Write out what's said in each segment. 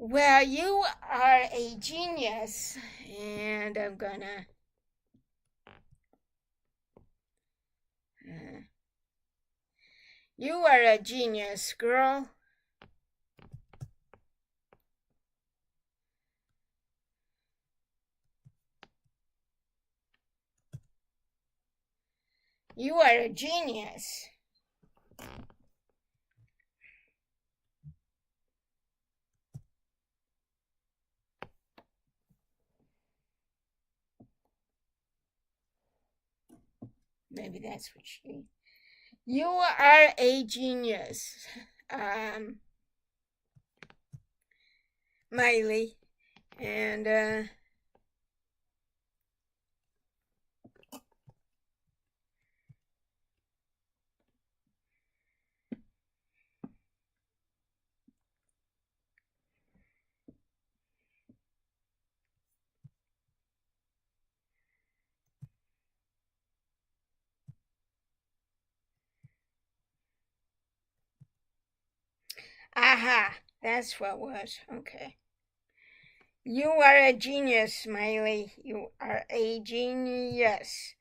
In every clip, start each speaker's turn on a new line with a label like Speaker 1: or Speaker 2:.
Speaker 1: Well, you are a genius, and I'm gonna. Uh, you are a genius, girl. You are a genius. Maybe that's what she. You are a genius, um, Miley, and aha, that's what it was. Okay. You are a genius, Smiley. You are a genius.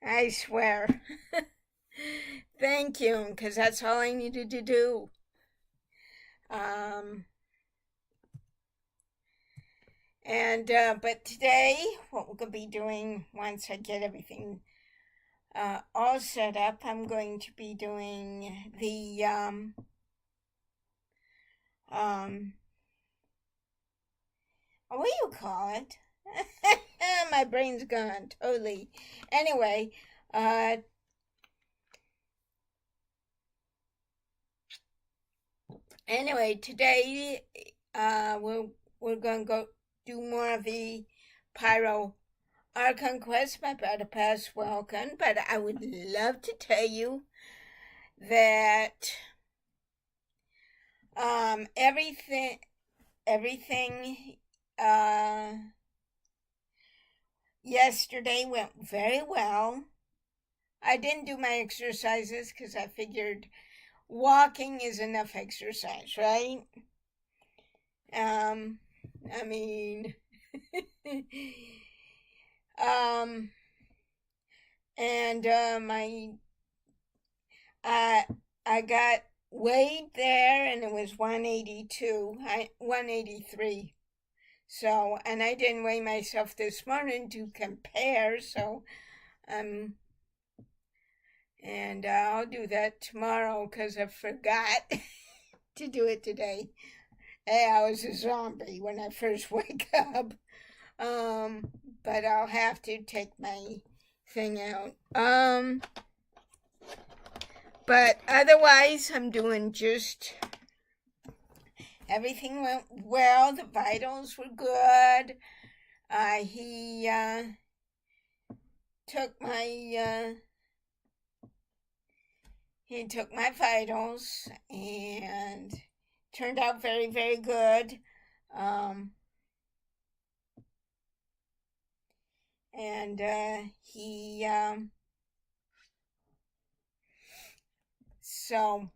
Speaker 1: I swear. Thank you, because that's all I needed to do. Um, but today, what we're going to be doing once I get everything all set up, I'm going to be doing the um, what do you call it? My brain's gone totally. Anyway, uh, today we're gonna go do more of the Pyro Our Conquest by Budapest Welcome, but I would love to tell you that everything uh, yesterday went very well. I didn't do my exercises because I figured walking is enough exercise, right? Um, I mean, um, and I I got weighed there, and it was 182, 183. So, and I didn't weigh myself this morning to compare. So, um, and I'll do that tomorrow because I forgot to do it today. Hey, I was a zombie when I first wake up. Um, but I'll have to take my thing out. But otherwise, I'm doing just everything went well. The vitals were good. He took my vitals and turned out very, very good. Um, and he so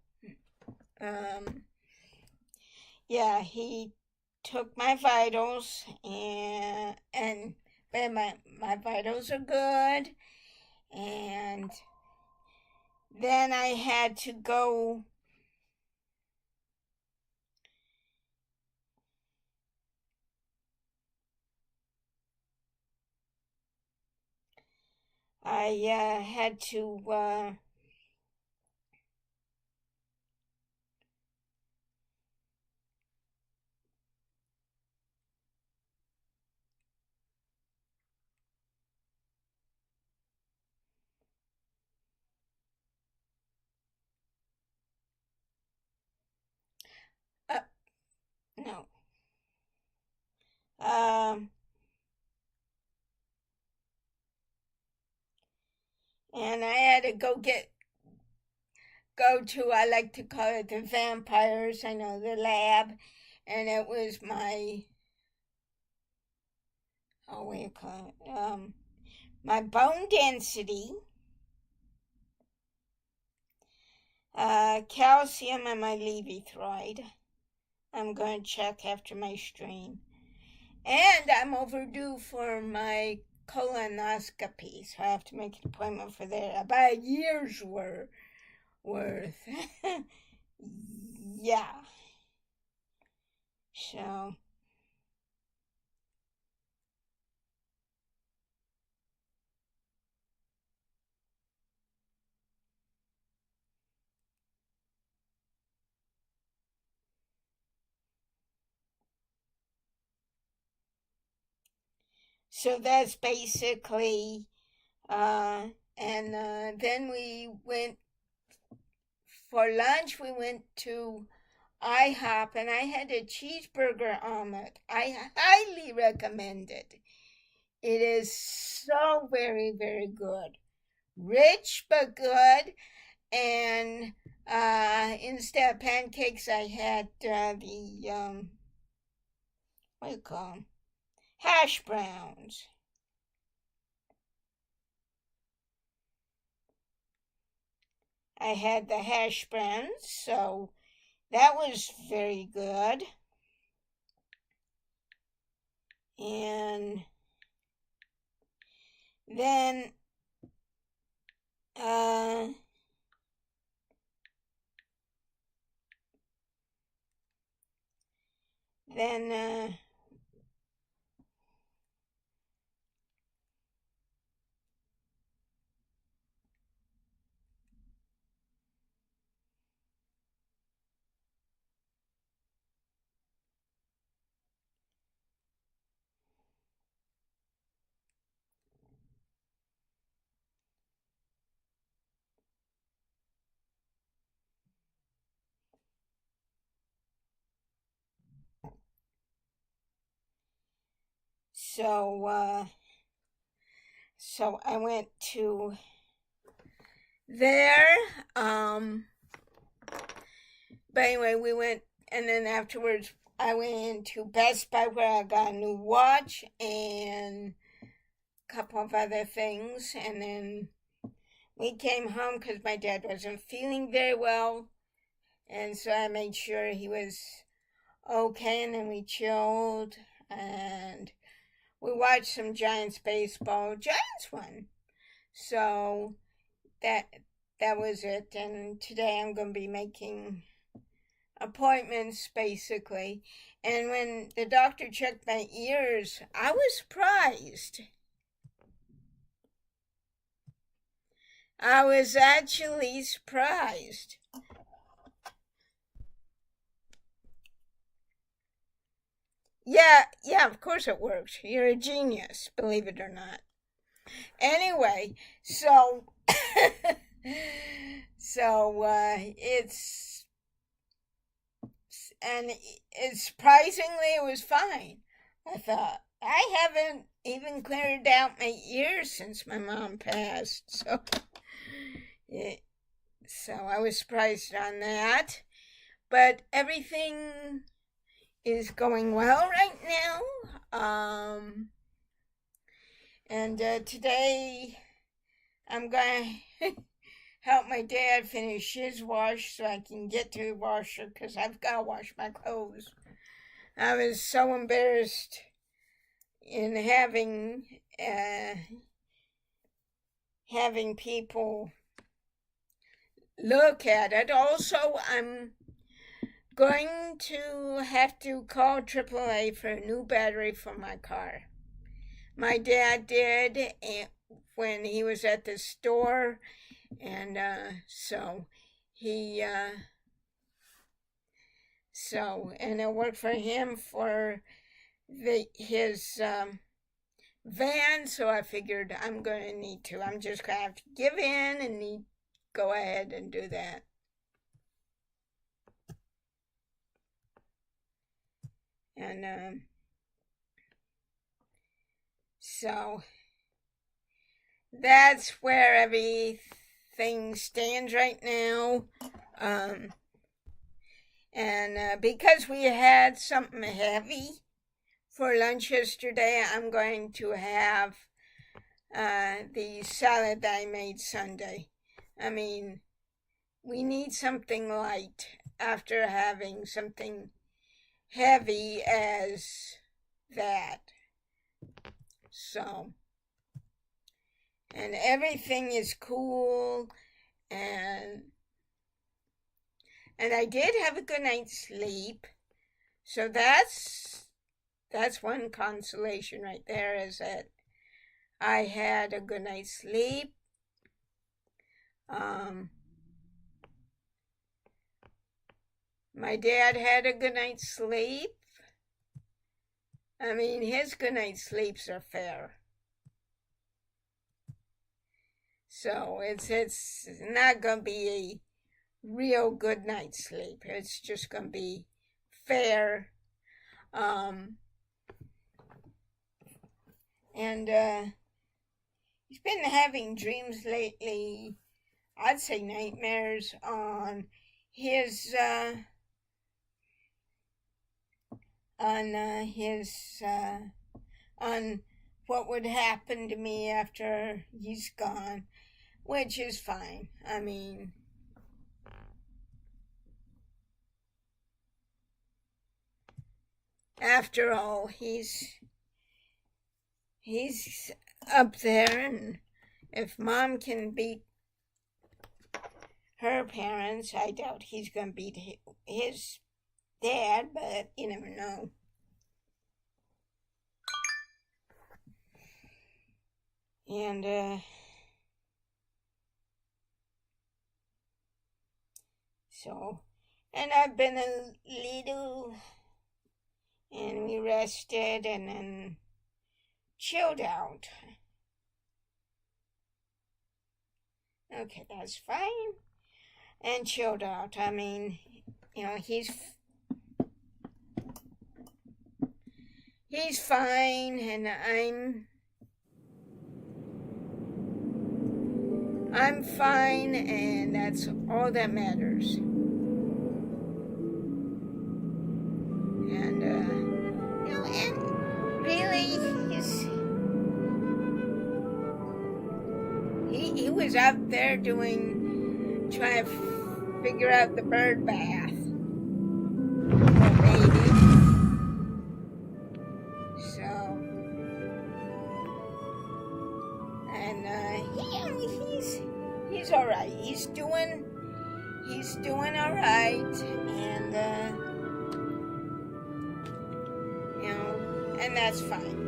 Speaker 1: yeah, he took my vitals and my vitals are good, and then I had to go. I had to uh, no um and I had to go to, I like to call it the vampires, I know, the lab, and it was my, oh, what do you call it? My bone density calcium and my levothyroid. I'm going to check after my stream. And I'm overdue for my colonoscopy, so I have to make an appointment for that. About a year's worth. Yeah. So that's basically, then we went for lunch. We went to IHOP and I had a cheeseburger omelet. I highly recommend it. It is so very, very good. Rich but good. And instead of pancakes, I had what do you call them? Hash browns. I had the hash browns, so that was very good. And then then so I went to there. But anyway, we went, and then afterwards I went into Best Buy where I got a new watch and a couple of other things, and then we came home because my dad wasn't feeling very well, and so I made sure he was okay, and then we chilled and we watched some Giants baseball. Giants won, so that was it. And today I'm going to be making appointments basically. And when the doctor checked my ears, I was surprised. I was actually surprised. Yeah, of course it works. You're a genius, believe it or not. Anyway, so it's, and surprisingly it was fine. I thought, I haven't even cleared out my ears since my mom passed, so I was surprised on that. But everything is going well right now. And today I'm going to help my dad finish his wash so I can get to the washer because I've got to wash my clothes. I was so embarrassed in having people look at it. Also, I'm going to have to call AAA for a new battery for my car. My dad did when he was at the store, and so and it worked for him for his van, so I figured I'm going to need to. I'm just going to have to give in and go ahead and do that. And so that's where everything stands right now. And because we had something heavy for lunch yesterday, I'm going to have the salad that I made Sunday. I mean, we need something light after having something heavy as that. So, and everything is cool, and I did have a good night's sleep. So that's one consolation right there, is that I had a good night's sleep. My dad had a good night's sleep. I mean, his good night's sleeps are fair. So it's not going to be a real good night's sleep. It's just going to be fair. And he's been having dreams lately, I'd say nightmares, on his on what would happen to me after he's gone, which is fine. I mean, after all, he's up there, and if Mom can beat her parents, I doubt he's going to beat his dad, but you never know. And and I've been a little, and we rested and then chilled out. Okay, that's fine. And chilled out. I mean, you know, he's fine, and I'm fine, and that's all that matters. And you know, and really, he was out there trying to figure out the bird bath. Poor baby. So, and he's all right. He's doing all right, and you know, and that's fine.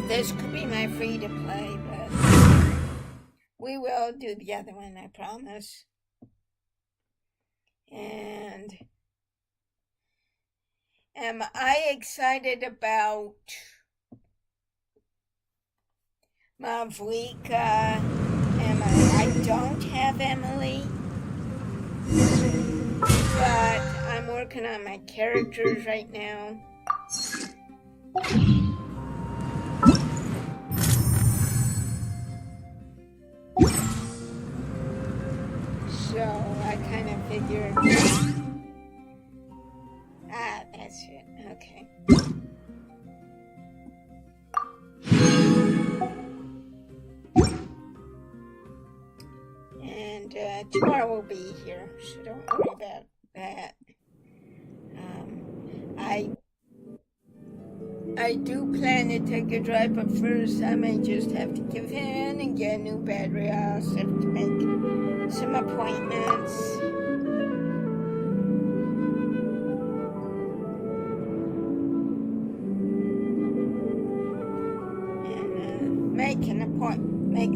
Speaker 1: This could be my free to play, but we will do the other one, I promise. And am I excited about Mavlika? I don't have Emily, but I'm working on my characters right now. So I kind of figured, that's it, okay. And tomorrow we'll be here, so don't worry about that. I do plan to take a drive, but first I may just have to give in and get a new battery. I also have to make some appointments. And make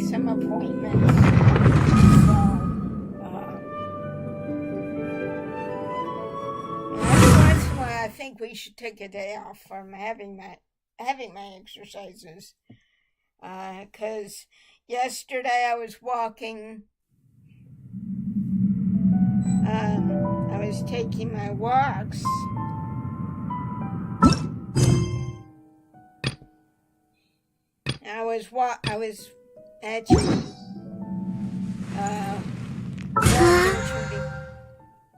Speaker 1: some appointments. So, I think we should take a day off from having my exercises, because yesterday I was walking. I was taking my walks. I was actually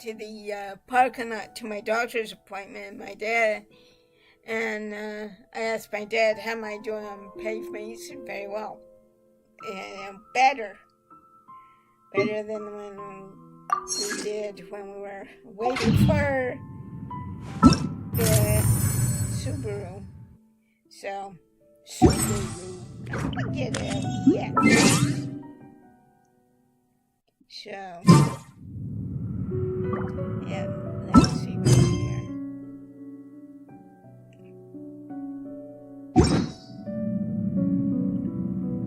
Speaker 1: to the parking lot to my doctor's appointment. My dad And I asked my dad, how am I doing on pavement? He said, very well. And better than when we did when we were waiting for the Subaru. So, Subaru, get it, yeah. So, yeah, let's see what's here.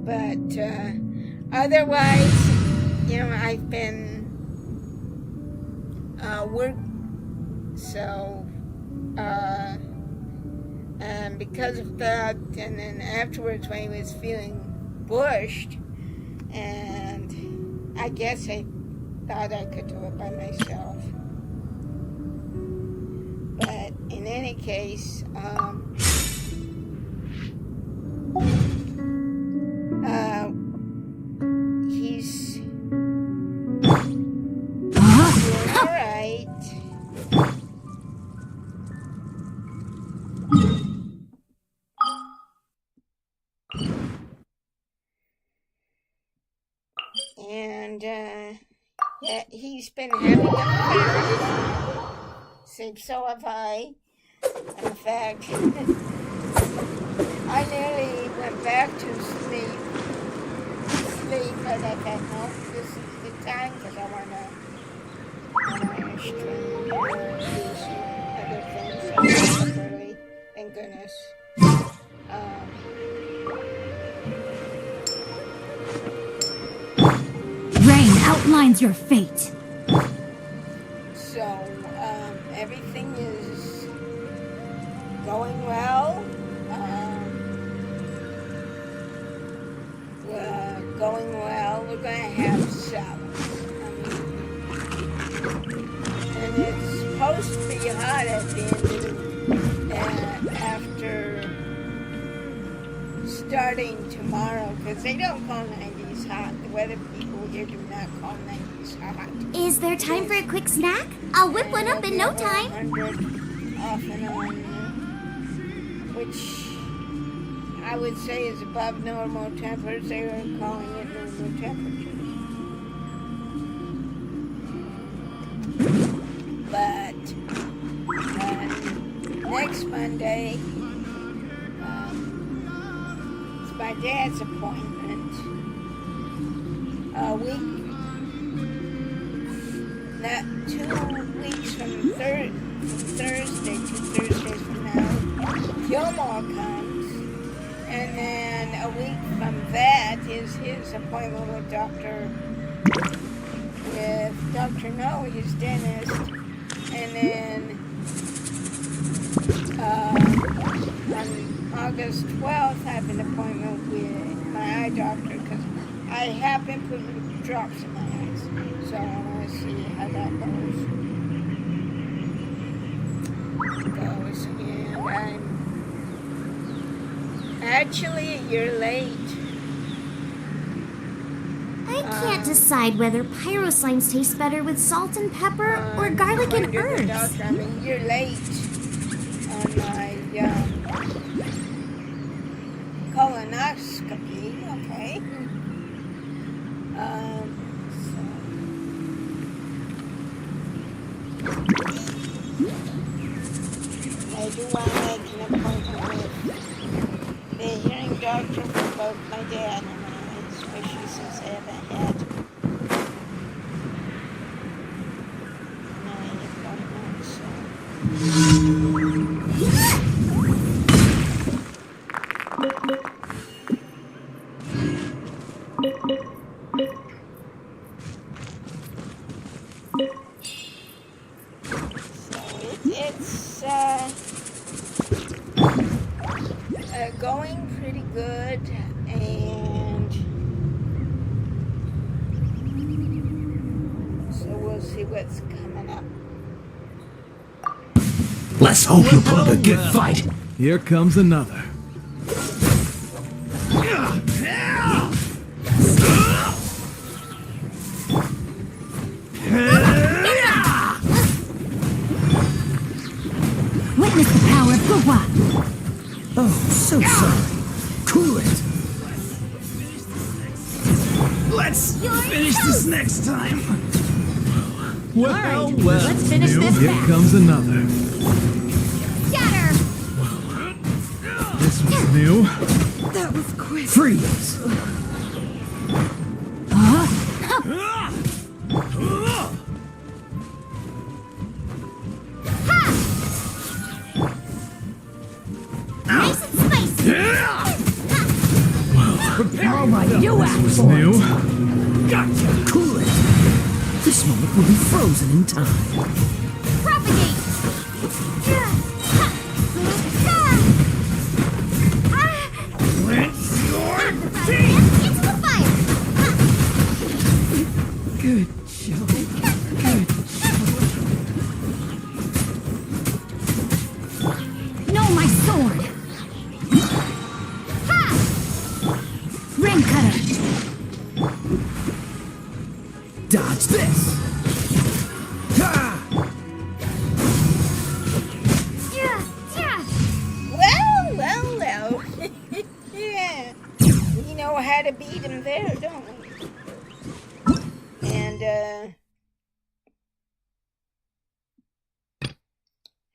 Speaker 1: But otherwise, you know, I've been so and because of that, and then afterwards when he was feeling bushed, and I guess I thought I could do it by myself. But in any case, he's doing all right. And yeah, he's been having affairs. So have I. In fact, I nearly went back to sleep, but I thought, no, this is the time because I want to stream and do other things. So early, thank goodness.
Speaker 2: Rain outlines your fate.
Speaker 1: So, everything is going well. Going well. We're going to have salads. And it's supposed to be hot at the end after starting tomorrow, because they don't call 90s hot. The weather people here do not call 90s hot.
Speaker 2: Is there time for a quick snack? I'll whip one up in no time.
Speaker 1: 100 off and on, which I would say is above normal temperatures. They were calling it normal temperatures. But next Monday, it's my dad's appointment. Not 2 weeks from Thursday, 2 Thursdays from now, Gilmore comes. And then a week from that is his appointment with Dr. No, his dentist. And then on August 12th, I have an appointment with my eye doctor because I have been putting drops in my eyes. So I want to see how that goes. And I'm actually a year late.
Speaker 2: I can't decide whether pyro slimes taste better with salt and pepper or garlic and herbs.
Speaker 1: Doctor, I'm a year late on my colonoscopy. Okay. I do want to make an appointment with the hearing doctor for both my dad and I, especially since I haven't had my appointment. It's going pretty good, and so we'll see what's coming up.
Speaker 3: Let's hope you put up a good fight.
Speaker 4: Here comes another.
Speaker 2: Witness the power of Gugwa.
Speaker 3: Finish this next time.
Speaker 4: Well, let's finish this
Speaker 3: Here
Speaker 4: match.
Speaker 3: comes another.
Speaker 2: Scatter!
Speaker 3: This one's new.
Speaker 4: That was quick.
Speaker 3: Freeze.
Speaker 2: Nice and spicy!
Speaker 3: Prepare
Speaker 4: my you
Speaker 3: This
Speaker 4: asked
Speaker 3: was
Speaker 4: for
Speaker 3: new.
Speaker 4: it.
Speaker 3: Gotcha. Cool it. This moment will be frozen in time.
Speaker 2: Propagate!
Speaker 3: When's your
Speaker 2: Into the fire!
Speaker 4: Good job. Good job. No, my sword. Ring cutter.
Speaker 3: Dodge this. Ha!
Speaker 1: Well. Yeah. We know how to beat him there, don't we? And,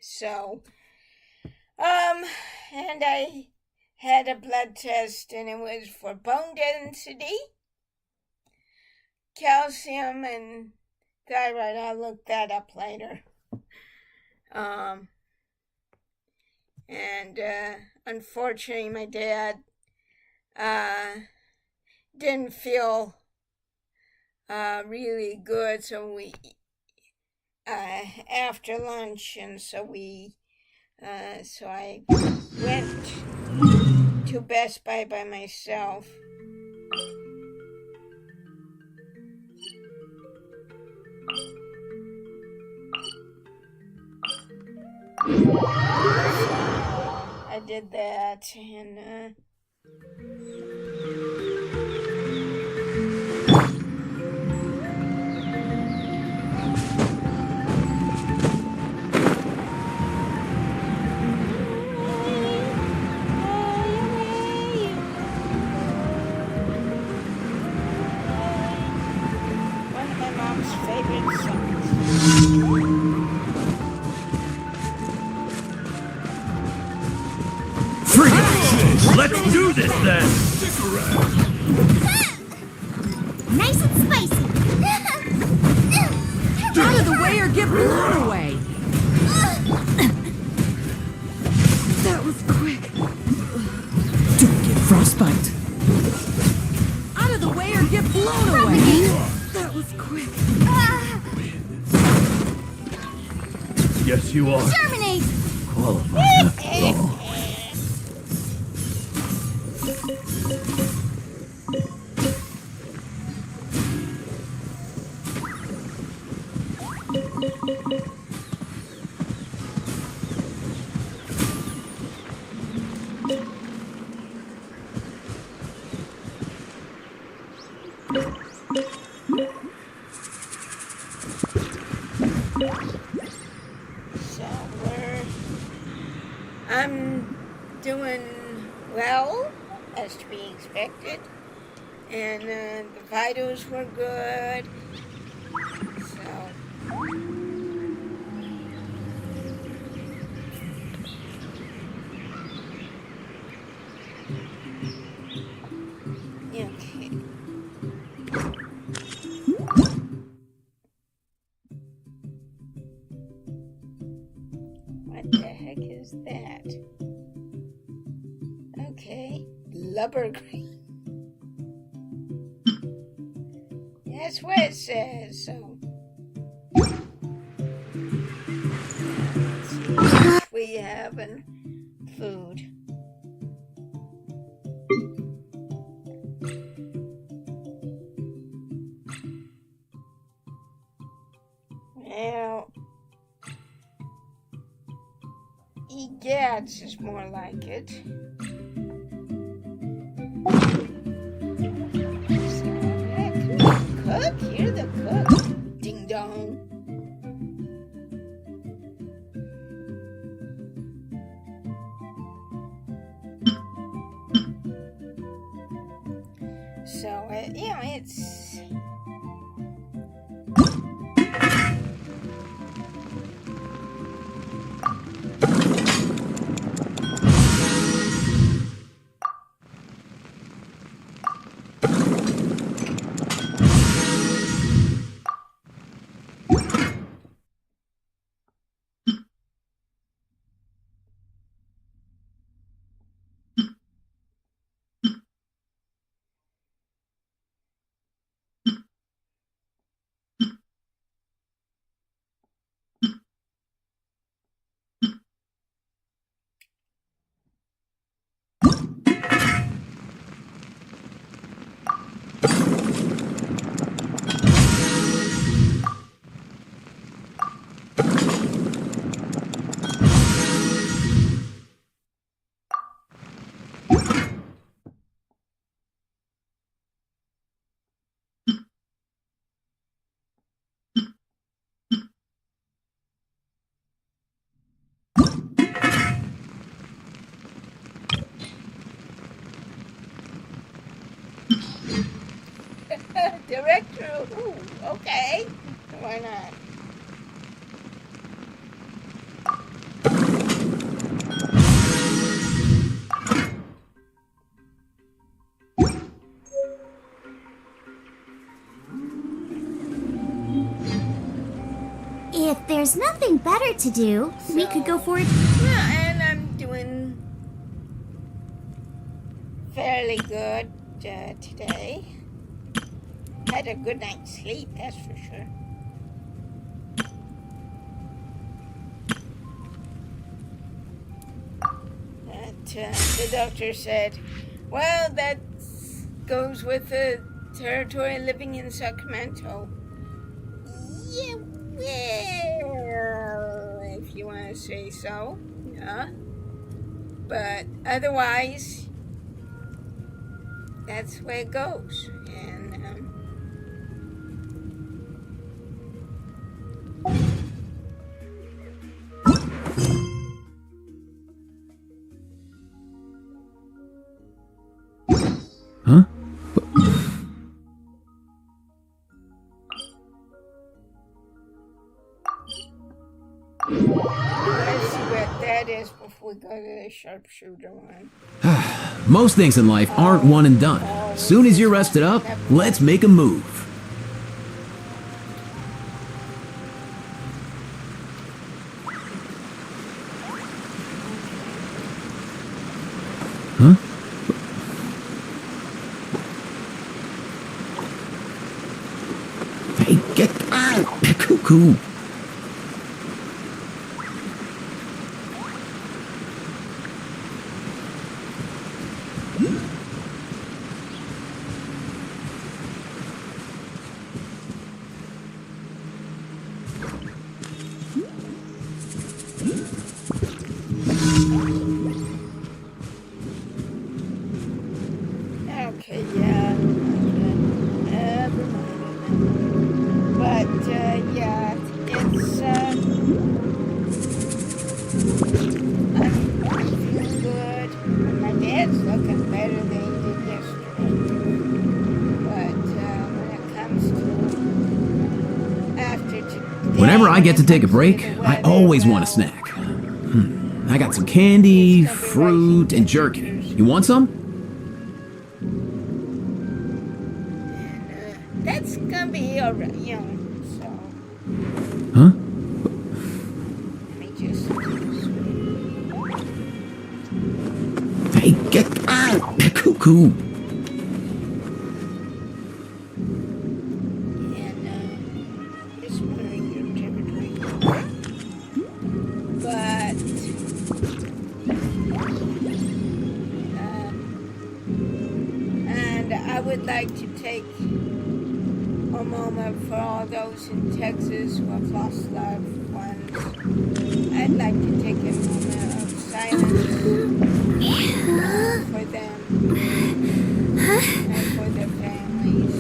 Speaker 1: so, and I had a blood test and it was for bone density, calcium, and thyroid. I'll look that up later. And unfortunately, my dad didn't feel really good, so we after lunch, and so I went to Best Buy by myself. I did that, and one of my mom's favorite songs.
Speaker 3: Freeze. Let's do this then.
Speaker 2: Nice and spicy!
Speaker 4: Out of the way or get blown away. That was quick.
Speaker 3: Don't get frostbite.
Speaker 4: Out of the way or get blown away. That was quick.
Speaker 3: Yes, you are.
Speaker 2: Terminate!
Speaker 3: Qualified after all.
Speaker 1: I'm doing well, as to be expected, and the vitals were good, so okay. What the heck is that? Okay, blubber green. That's what it says, so. Let's see what we have in food. Well, egads is more like it. So, yeah, cook, you're the cook. Ding dong. So, it's... Director, ooh, okay. Why not?
Speaker 2: If there's nothing better to do, we could go for it.
Speaker 1: Yeah, and I'm doing fairly good today. Had a good night's sleep, that's for sure. But the doctor said, well, that goes with the territory living in Sacramento. Yeah, well, if you want to say so, yeah. But otherwise, that's the way it goes. And
Speaker 3: Huh?
Speaker 1: let's see what that is before we go to the sharpshooter one.
Speaker 3: Most things in life aren't one and done. Soon as you're rested up, let's make a move. Huh? Hey, get out! Cuckoo!
Speaker 1: Okay, yeah. But, yeah, it's, I'm feeling good. My dad's looking better than he did yesterday. But, when it comes to after today...
Speaker 3: Whenever I get to take a
Speaker 1: when it
Speaker 3: break,
Speaker 1: comes to the
Speaker 3: I
Speaker 1: weather,
Speaker 3: always want a
Speaker 1: well,
Speaker 3: snack. I got some candy, fruit, and jerky. You want some?
Speaker 1: That's gonna be alright, so...
Speaker 3: Huh?
Speaker 1: Let me just...
Speaker 3: Hey, get out! Cuckoo!
Speaker 1: And, just monitoring your temperature. But... and I would like to take a moment for all those in Texas who have lost loved ones. I'd like to take a moment of silence for them and for their families.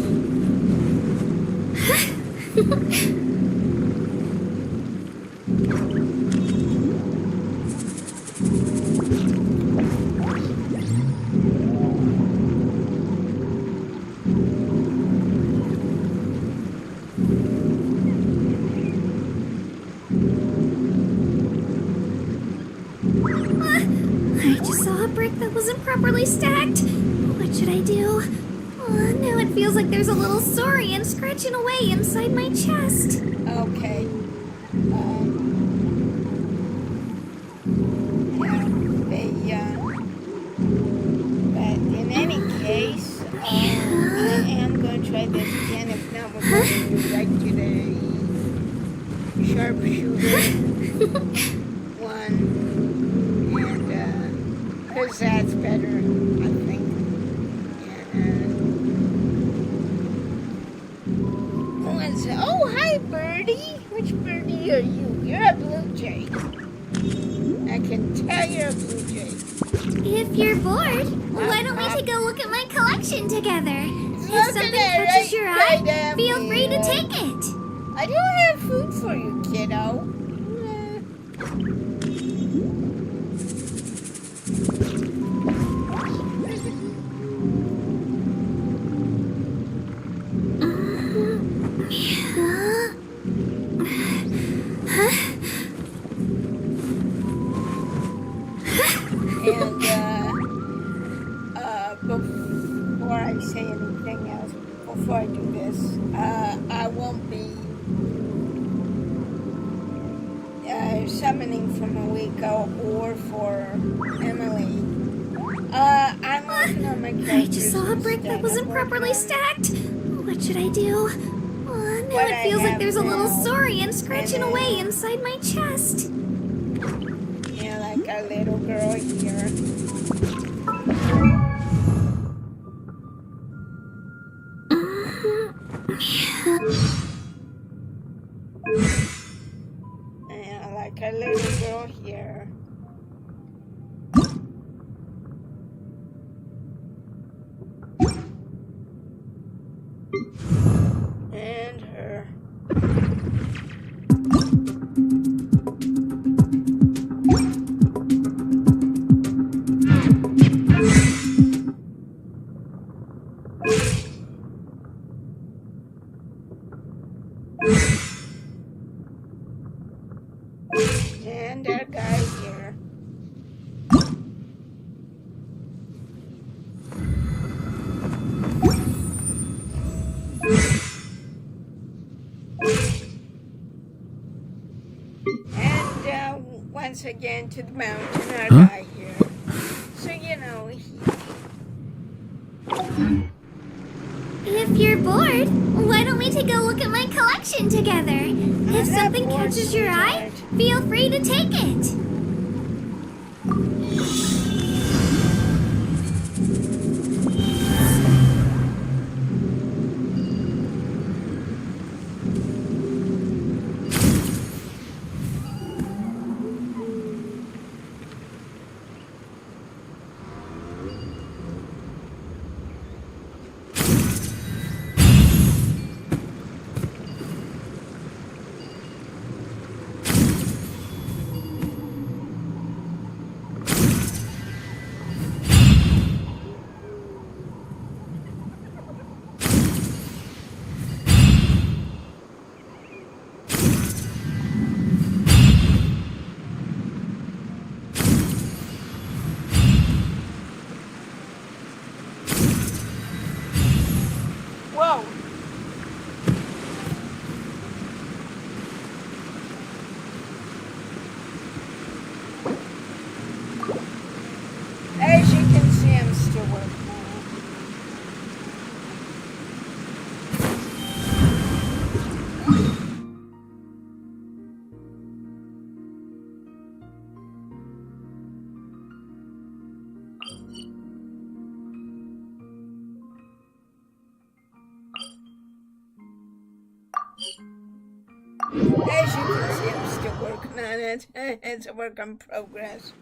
Speaker 2: properly stacked. What should I do? Oh, now it feels like there's a little saurian scratching away inside my chest.
Speaker 1: Okay. But in any case, I am going to try this again. If not, we're going to right today. Sharpshooter one, and because that's better, I think. Oh, hi, birdie. Which birdie are you? You're a blue jay. I can tell you're a blue jay.
Speaker 2: If you're bored, why don't we take a look at my collection together? If something
Speaker 1: at
Speaker 2: catches your eye,
Speaker 1: right
Speaker 2: feel free to take it.
Speaker 1: I don't have food for you, kiddo. Before I say anything else, before I do this, I won't be summoning from a week or for Emily. I'm working on my characters.
Speaker 2: I just saw a brick that wasn't properly stacked. What should I do? Oh, now it feels like there's a little saurian scratching away inside my chest.
Speaker 1: Yeah, like a little girl here. Yeah, like a little girl here. And her. And our guy here. And once again to the mountain, our guy here. So, you know,
Speaker 2: If you're bored, why don't we take a look at my collection together? If something catches your eye, feel free to take it.
Speaker 1: whoa. As you can see, I'm still working on it. As you can see, I'm still working on it. It's a work in progress.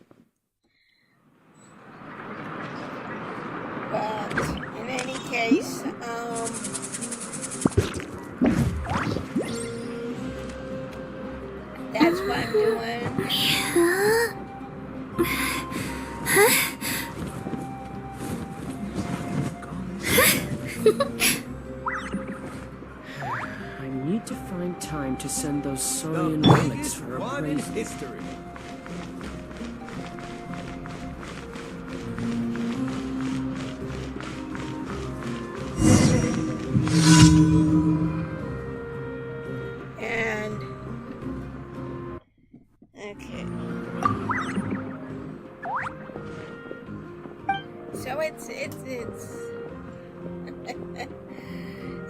Speaker 1: But in any case, that's what I'm doing.
Speaker 5: I need to find time to send those saurian relics for a
Speaker 6: in
Speaker 5: brazen.
Speaker 6: history.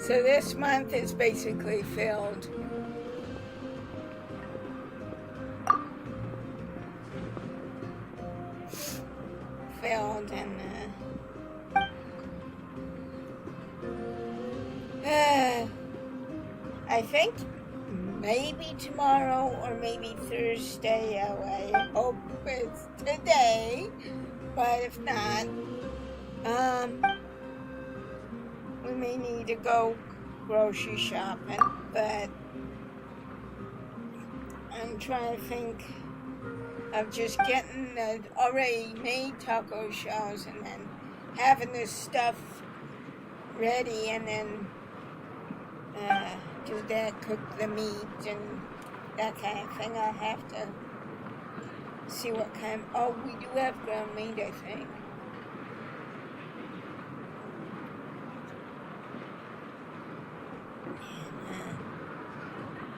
Speaker 1: So this month is basically filled. And I think maybe tomorrow or maybe Thursday. I hope it's today, but if not, we may need to go grocery shopping. But I'm trying to think of just getting the already made taco shells and then having this stuff ready, and then do that, cook the meat and that kind of thing. I'll have to see what kind. Oh, we do have ground meat, I think.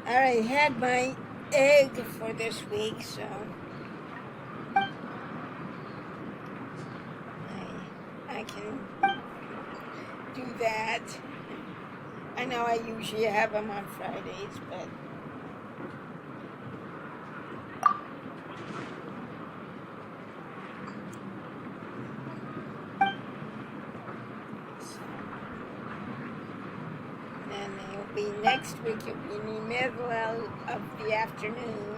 Speaker 1: I already had my egg for this week, so I can do that. I know I usually have them on Fridays, but then it'll be next week. It'll be in the middle of the afternoon.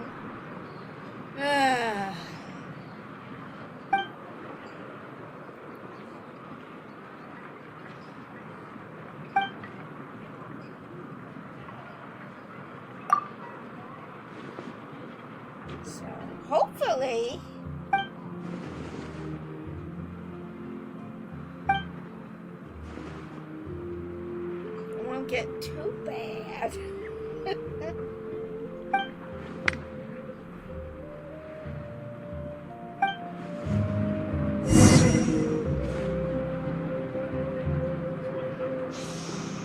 Speaker 1: So hopefully it won't get too bad.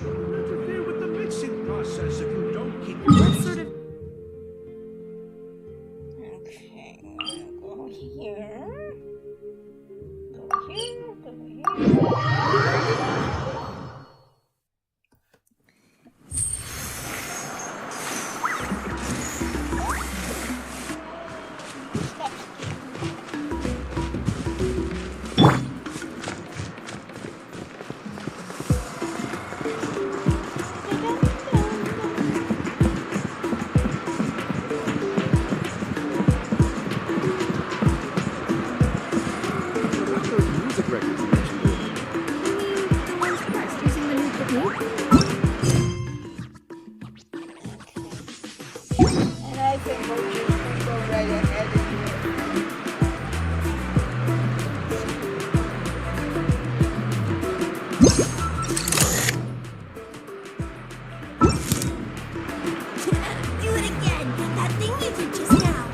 Speaker 6: Interfere with the mixing process if you don't keep your
Speaker 4: Sort of.
Speaker 1: Okay, go here. Go here, go here.
Speaker 6: music records you mentioned earlier.
Speaker 2: The ones pressed using the new technique?
Speaker 1: And I think we'll just go right ahead and do it.
Speaker 2: Do it again. That thing you did just now.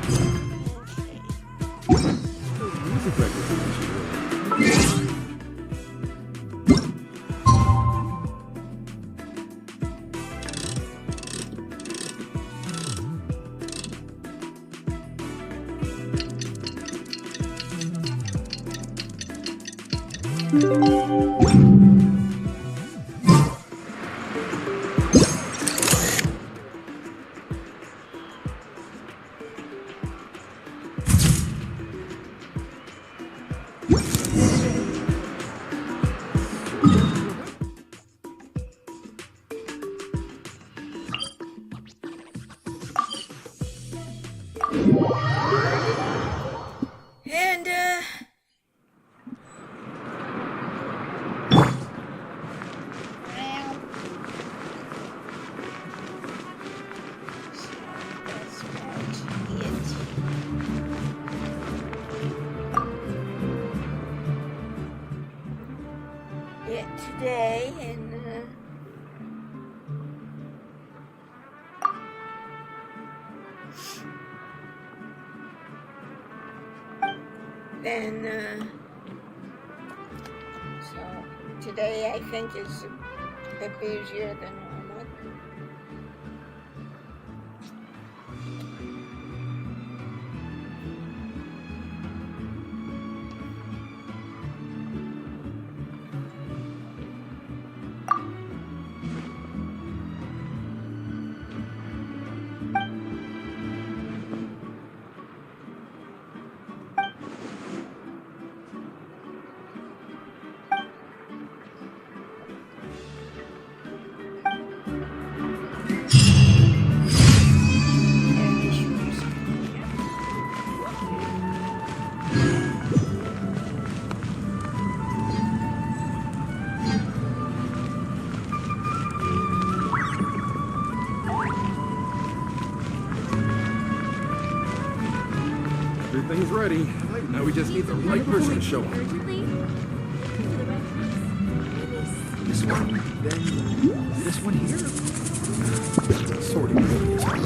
Speaker 6: Those music records you mentioned earlier.
Speaker 1: And it today, and then so today I think is a bit busier than normal.
Speaker 7: Everything's ready. Now we just need the right person to show up.
Speaker 2: Urgently?
Speaker 7: This one, then this one here. Sorting really is hard.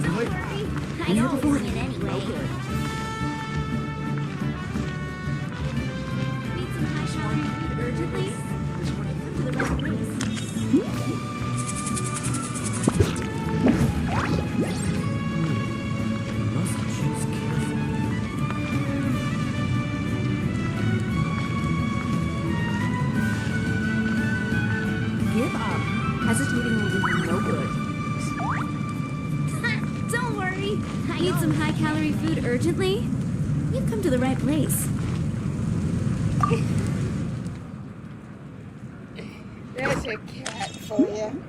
Speaker 2: Don't worry. I always win anyway. Need some high calorie food urgently? Come to the right place.
Speaker 5: Must choose carefully.
Speaker 4: Give up. Hesitating will do you no good.
Speaker 2: Don't worry. Need some high calorie food urgently? You've come to the right place.
Speaker 1: There's a cat for you.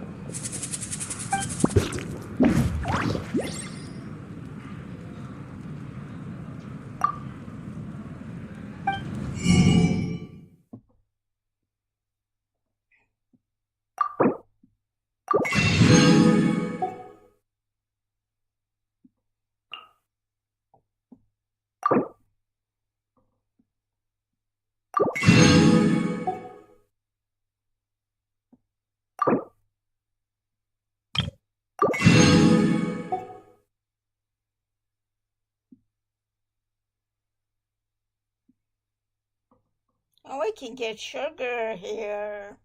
Speaker 1: Oh, we can get sugar here.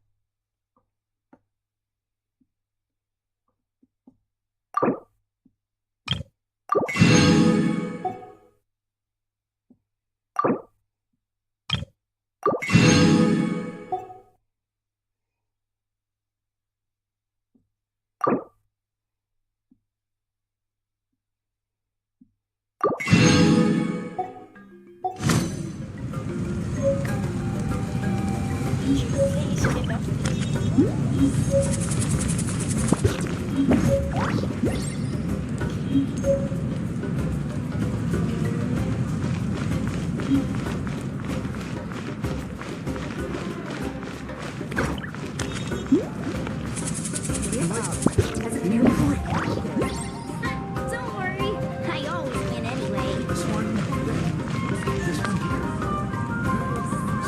Speaker 1: Could you please get up?
Speaker 2: Don't worry. I always win anyway.
Speaker 7: This one, then this one here.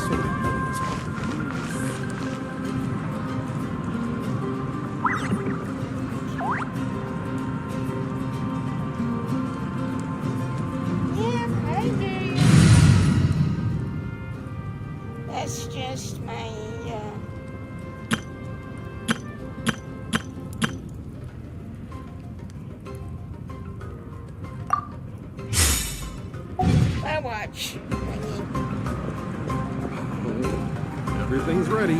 Speaker 7: Sorting really is hard.
Speaker 1: Yeah, I do. That's just my, my watch.
Speaker 7: Everything's ready.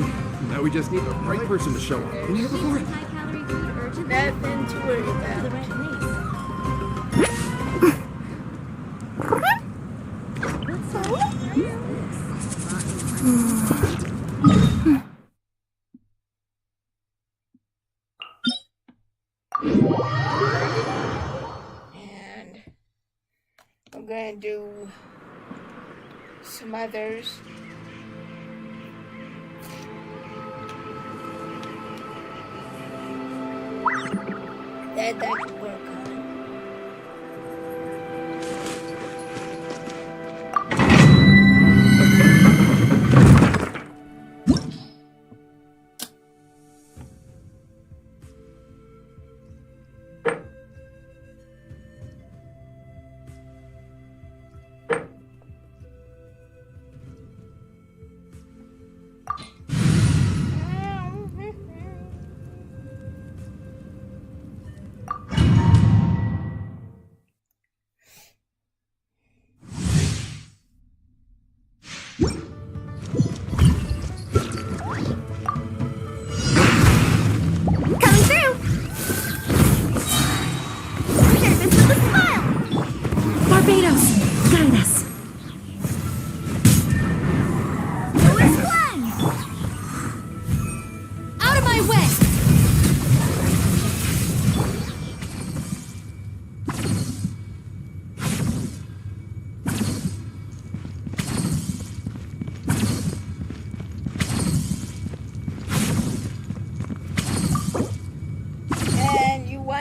Speaker 7: Now we just need the right person to show up. Been here before?
Speaker 2: Need some high calorie food urgently?
Speaker 1: Nothing to worry
Speaker 2: To the
Speaker 1: about.
Speaker 2: right place.
Speaker 1: And I'm going to do some others. That could work on.
Speaker 2: Coming through! Surface with a smile!
Speaker 4: Barbados, guide us.
Speaker 2: Lewis one!
Speaker 4: Out of my way!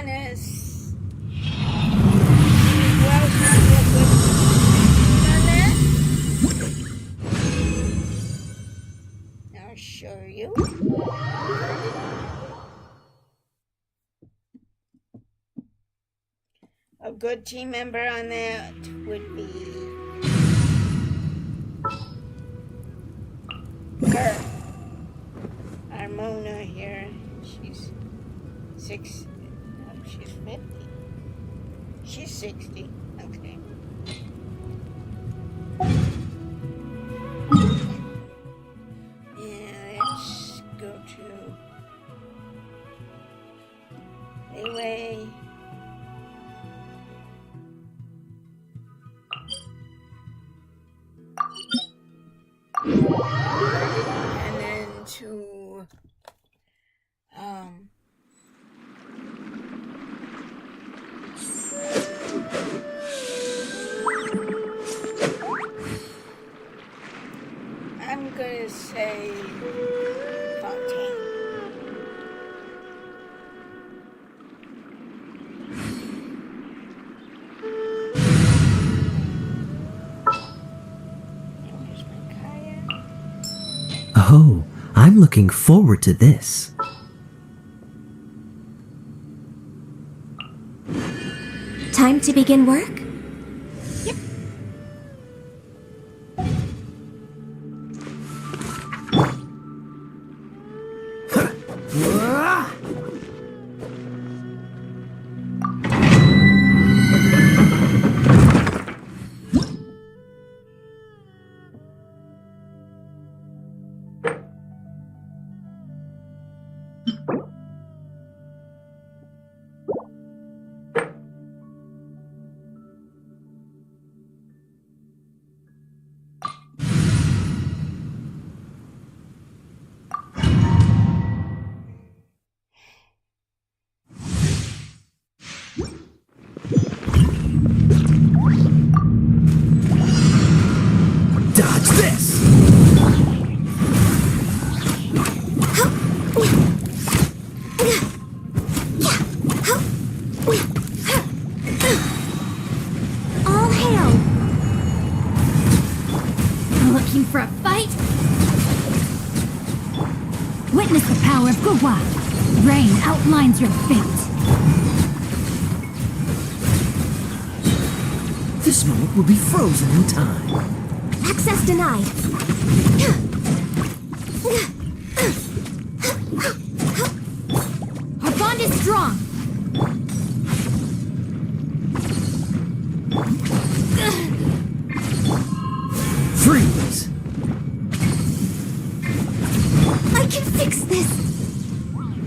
Speaker 1: honest. Who else would be a good on that? I'll show you. A good team member on that would be her. Armona here. She's 6. Oh, she's 50. She's 60. Okay. Yeah, let's go to anyway. And then to I'm gonna say Fontaine. And where's my Kaya?
Speaker 8: Oh, I'm looking forward to this.
Speaker 2: Time to begin work?
Speaker 8: Dodge this!
Speaker 2: All hail! Looking for a fight?
Speaker 9: Witness the power of Gugwa. Rain outlines your fate.
Speaker 8: This moment will be frozen in time.
Speaker 2: Access denied.
Speaker 9: Our bond is strong.
Speaker 8: Freeze!
Speaker 2: I can fix this.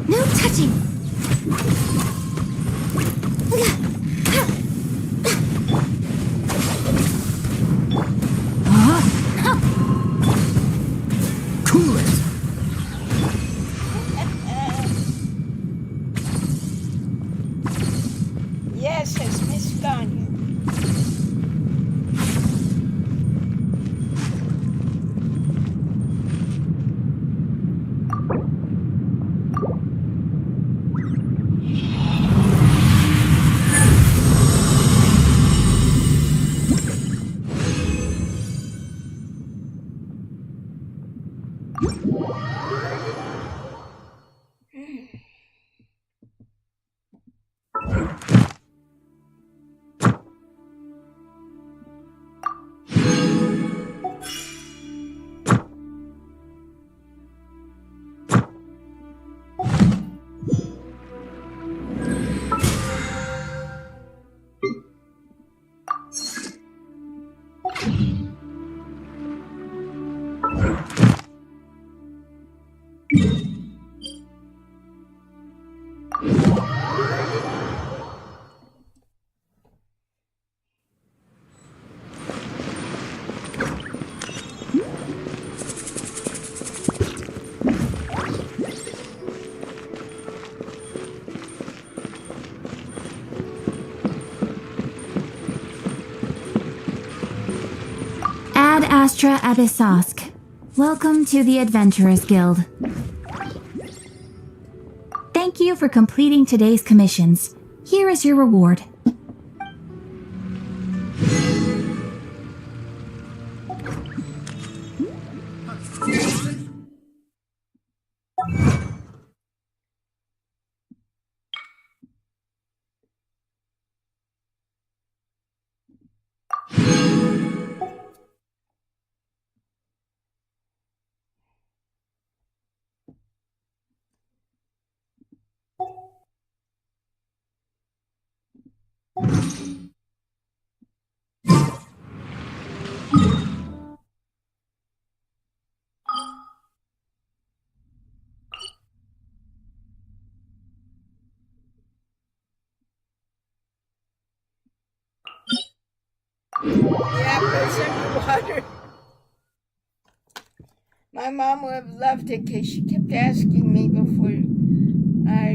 Speaker 2: No touching.
Speaker 8: Cool it!
Speaker 1: Yes, it's Miss Ganya.
Speaker 9: Ad Astra Abyssosk. Welcome to the Adventurers Guild. Thank you for completing today's commissions. Here is your reward.
Speaker 1: Yeah, it's underwater. My mom would have loved it because she kept asking me before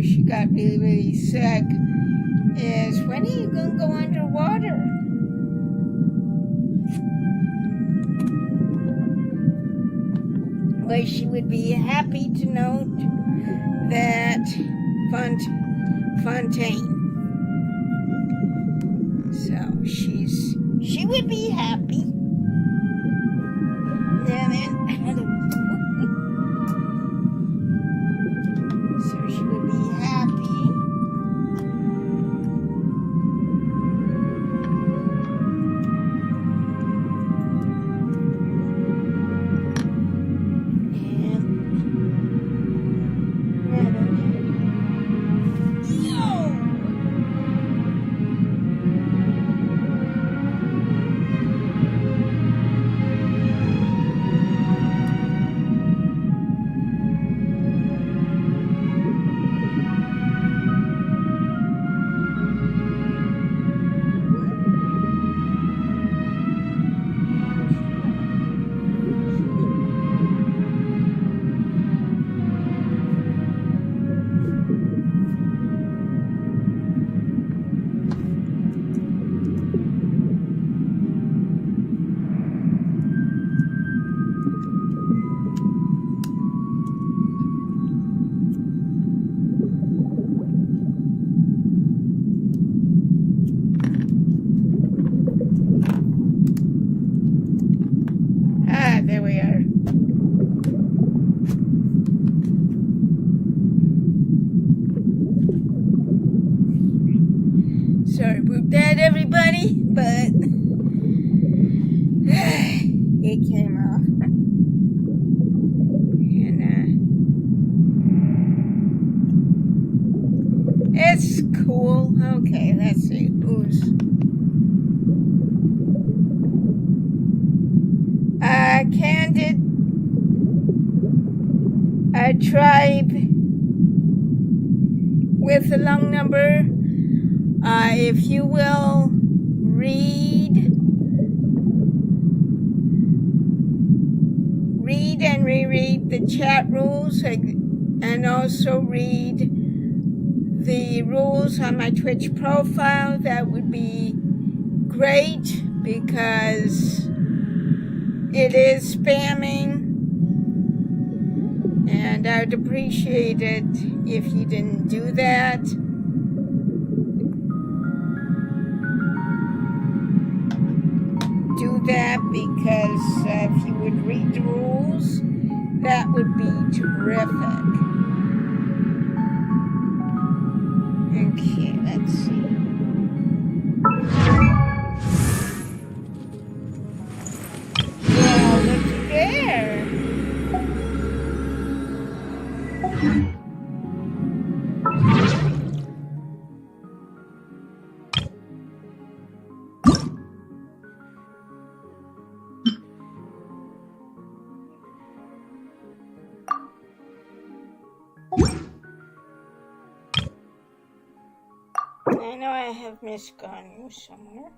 Speaker 1: she got really, really sick, is when are you going to go underwater? Well, she would be happy to note that Fontaine. So she would be happy. And then so she would be happy. There we are. Sorry about that, everybody, but it came off. And it's cool. Okay, let's see. Who's Candid, a tribe with a long number. If you will read and reread the chat rules and also read the rules on my Twitch profile, that would be great, because it is spamming, and I'd appreciate it if you didn't do that. Do that, because if you would read the rules, that would be terrific. Okay, let's see. Well, looky there. I know I have misgone you somewhere.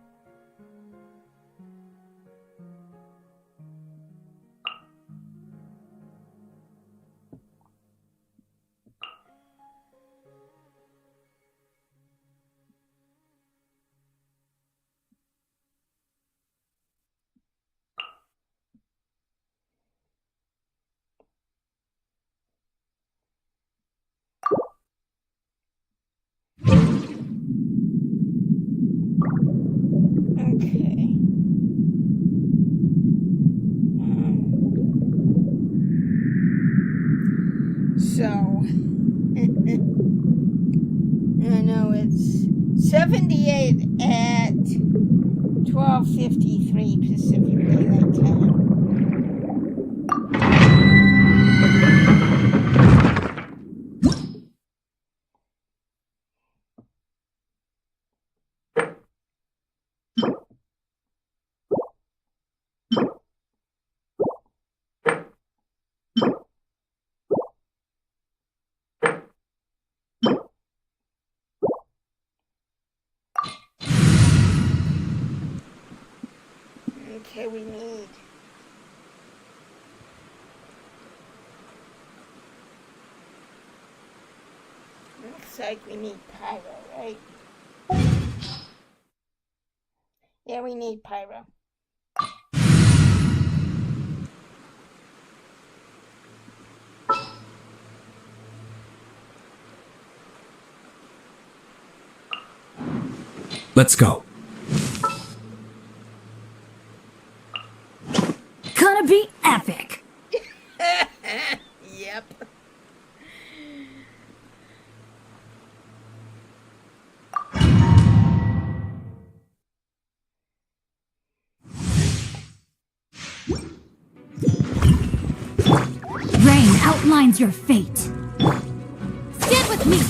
Speaker 1: So, I know it's 78 at 12:53 Pacific Daylight Time. Okay, looks like we need pyro, right? Yeah, we need pyro.
Speaker 3: Let's go.
Speaker 9: Gonna be epic.
Speaker 1: Yep.
Speaker 9: Rain outlines your fate.
Speaker 4: Stand with me!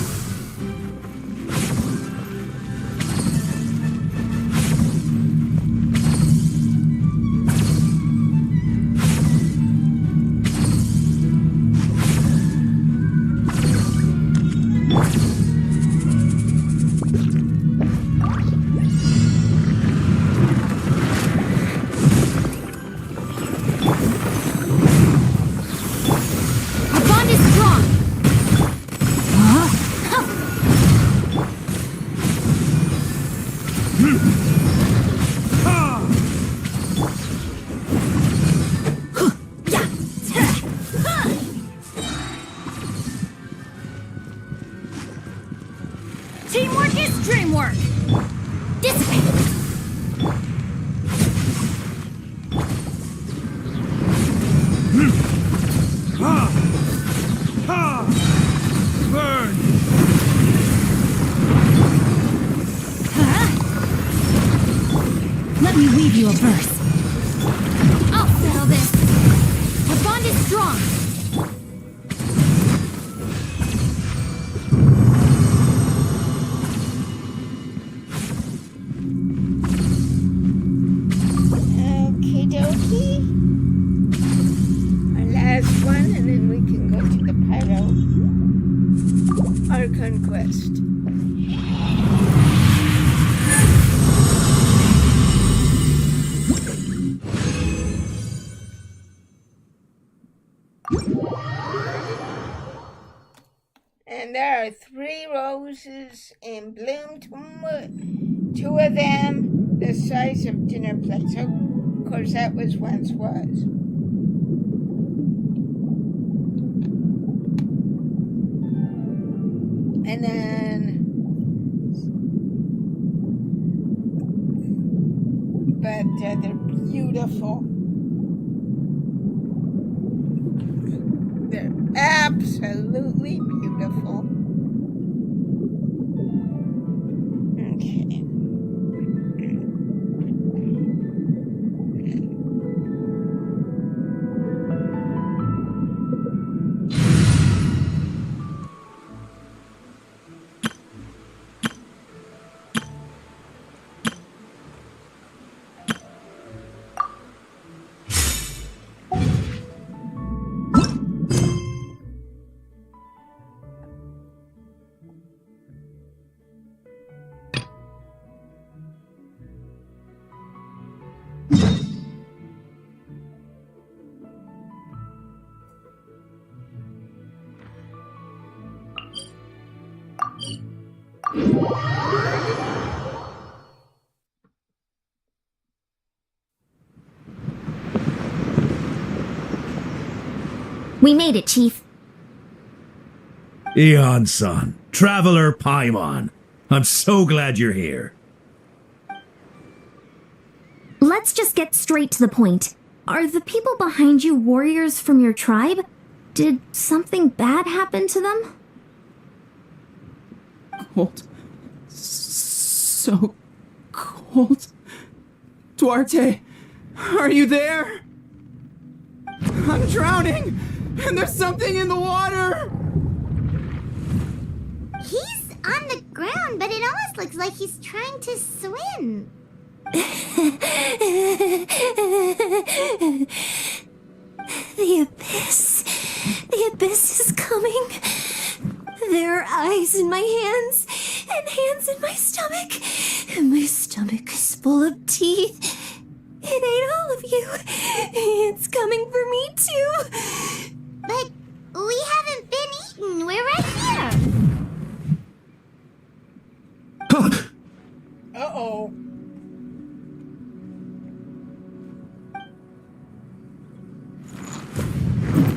Speaker 9: Our bond is strong. Huh?
Speaker 4: Teamwork is dreamwork!
Speaker 9: Dissipate.
Speaker 6: Burn!
Speaker 9: Let me weave you a verse.
Speaker 4: I'll settle this!
Speaker 9: Our bond is strong.
Speaker 1: Okie dokie. Our last one, and then we can go to the pyro. Our conquest. And there are 3 roses in bloom. 2 of them the size of dinner plates. So, of course, that was once was. And then, but they're beautiful. They're absolutely beautiful. Okay.
Speaker 2: We made it, Chief.
Speaker 6: Eon-san, Traveler Paimon. I'm so glad you're here.
Speaker 2: Let's just get straight to the point. Are the people behind you warriors from your tribe? Did something bad happen to them?
Speaker 7: Cold. So cold. Duarte, are you there? I'm drowning, and there's something in the water!
Speaker 2: He's on the ground, but it almost looks like he's trying to swim. The abyss. The abyss is coming. There are eyes in my hands, and hands in my stomach. And my stomach is full of teeth. It ate all of you. It's coming for me too. But we haven't been eaten. We're right here.
Speaker 1: Uh-oh.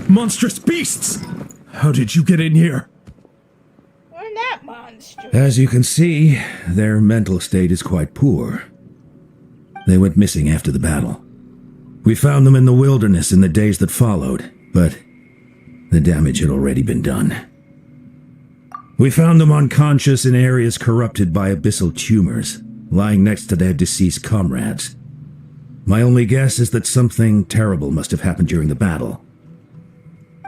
Speaker 6: Monstrous beasts! How did you get in here?
Speaker 1: We're not monsters.
Speaker 10: As you can see, their mental state is quite poor. They went missing after the battle. We found them in the wilderness in the days that followed, but the damage had already been done. We found them unconscious in areas corrupted by abyssal tumors, lying next to their deceased comrades. My only guess is that something terrible must have happened during the battle.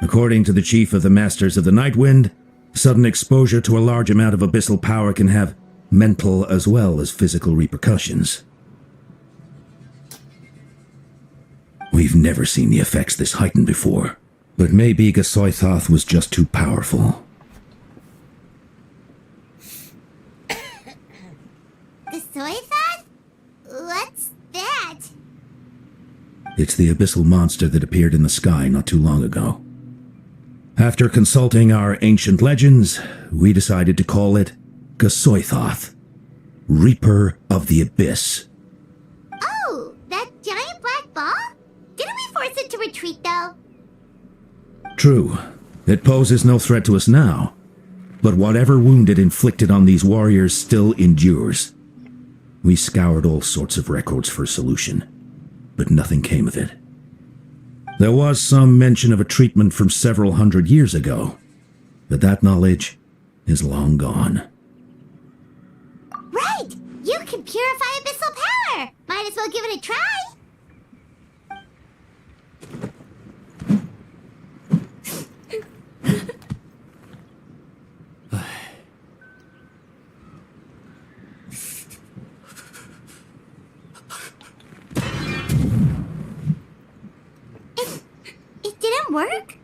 Speaker 10: According to the chief of the Masters of the Nightwind, sudden exposure to a large amount of abyssal power can have mental as well as physical repercussions. We've never seen the effects this heightened before, but maybe Gasoithoth was just too powerful.
Speaker 2: Gasoithoth? What's that?
Speaker 10: It's the abyssal monster that appeared in the sky not too long ago. After consulting our ancient legends, we decided to call it Gasoithoth, Reaper of the Abyss.
Speaker 2: Oh, that giant black ball? Didn't we force it to retreat, though?
Speaker 10: True, it poses no threat to us now, but whatever wound it inflicted on these warriors still endures. We scoured all sorts of records for a solution, but nothing came of it. There was some mention of a treatment from several hundred years ago, but that knowledge is long gone.
Speaker 2: Right! You can purify abyssal power! Might as well give it a try! It didn't work?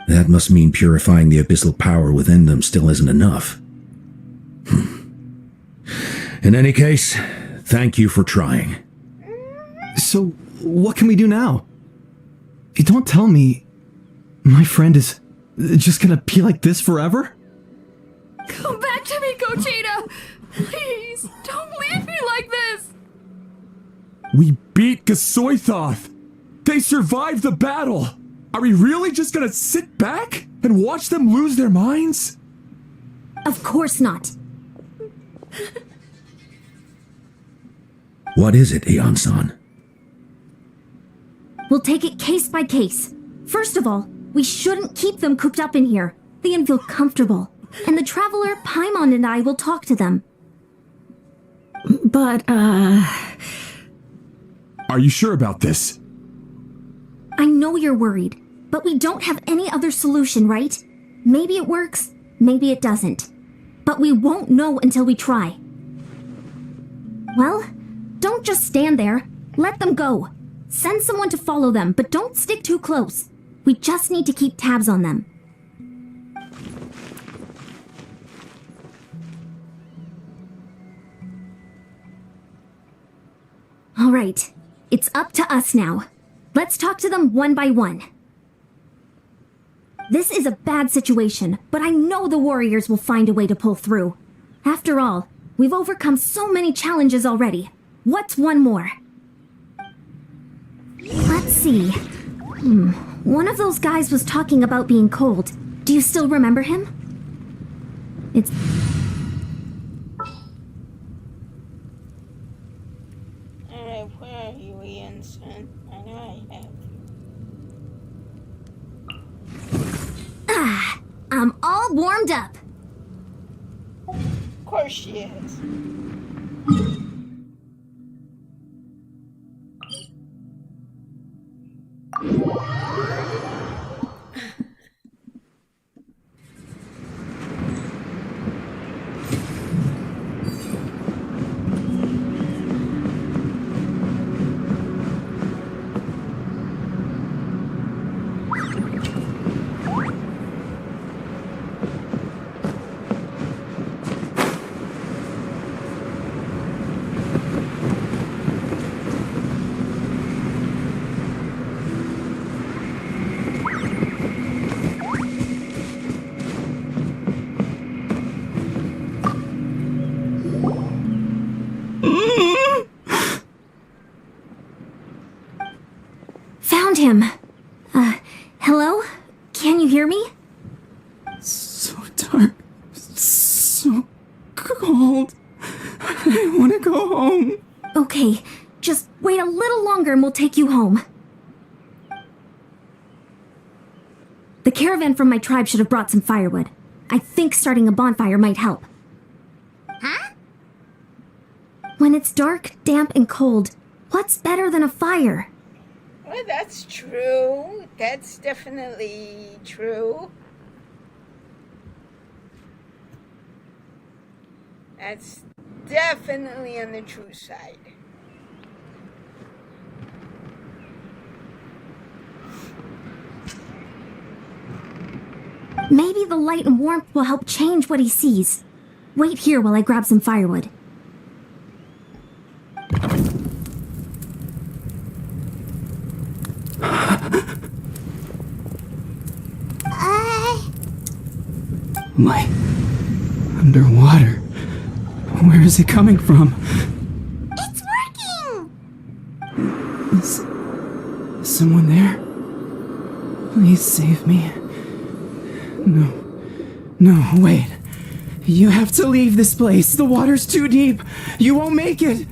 Speaker 10: That must mean purifying the abyssal power within them still isn't enough. In any case, thank you for trying.
Speaker 7: So, what can we do now? You don't tell me my friend is just gonna be like this forever?
Speaker 4: Come back to me, Gogeta! Please, don't leave me like this!
Speaker 6: We beat Gasoithoth! They survived the battle! Are we really just gonna sit back and watch them lose their minds?
Speaker 9: Of course not.
Speaker 10: What is it, Aeon-san?
Speaker 9: We'll take it case by case. First of all, we shouldn't keep them cooped up in here. They can feel comfortable. And the Traveler, Paimon, and I will talk to them.
Speaker 5: But,
Speaker 6: Are you sure about this?
Speaker 9: I know you're worried, but we don't have any other solution, right? Maybe it works, maybe it doesn't. But we won't know until we try. Well, don't just stand there. Let them go. Send someone to follow them, but don't stick too close. We just need to keep tabs on them. All right, it's up to us now. Let's talk to them one by one. This is a bad situation, but I know the warriors will find a way to pull through. After all, we've overcome so many challenges already. What's one more? Let's see. One of those guys was talking about being cold. Do you still remember him? It's...
Speaker 1: Where are you, Ian-san? I know I
Speaker 9: I'm all warmed up.
Speaker 1: Of course she is.
Speaker 9: Found him. Hello? Can you hear me?
Speaker 6: So dark. So cold. I want to go home.
Speaker 9: Okay, just wait a little longer and we'll take you home. The caravan from my tribe should have brought some firewood. I think starting a bonfire might help. Huh? When it's dark, damp, and cold, what's better than a fire?
Speaker 1: Well, that's true. That's definitely true. That's definitely on the true side.
Speaker 9: Maybe the light and warmth will help change what he sees. Wait here while I grab some firewood.
Speaker 6: Light. Underwater. Where is it coming from?
Speaker 9: It's working!
Speaker 6: Is someone there? Please save me. No, wait. You have to leave this place. The water's too deep. You won't make it.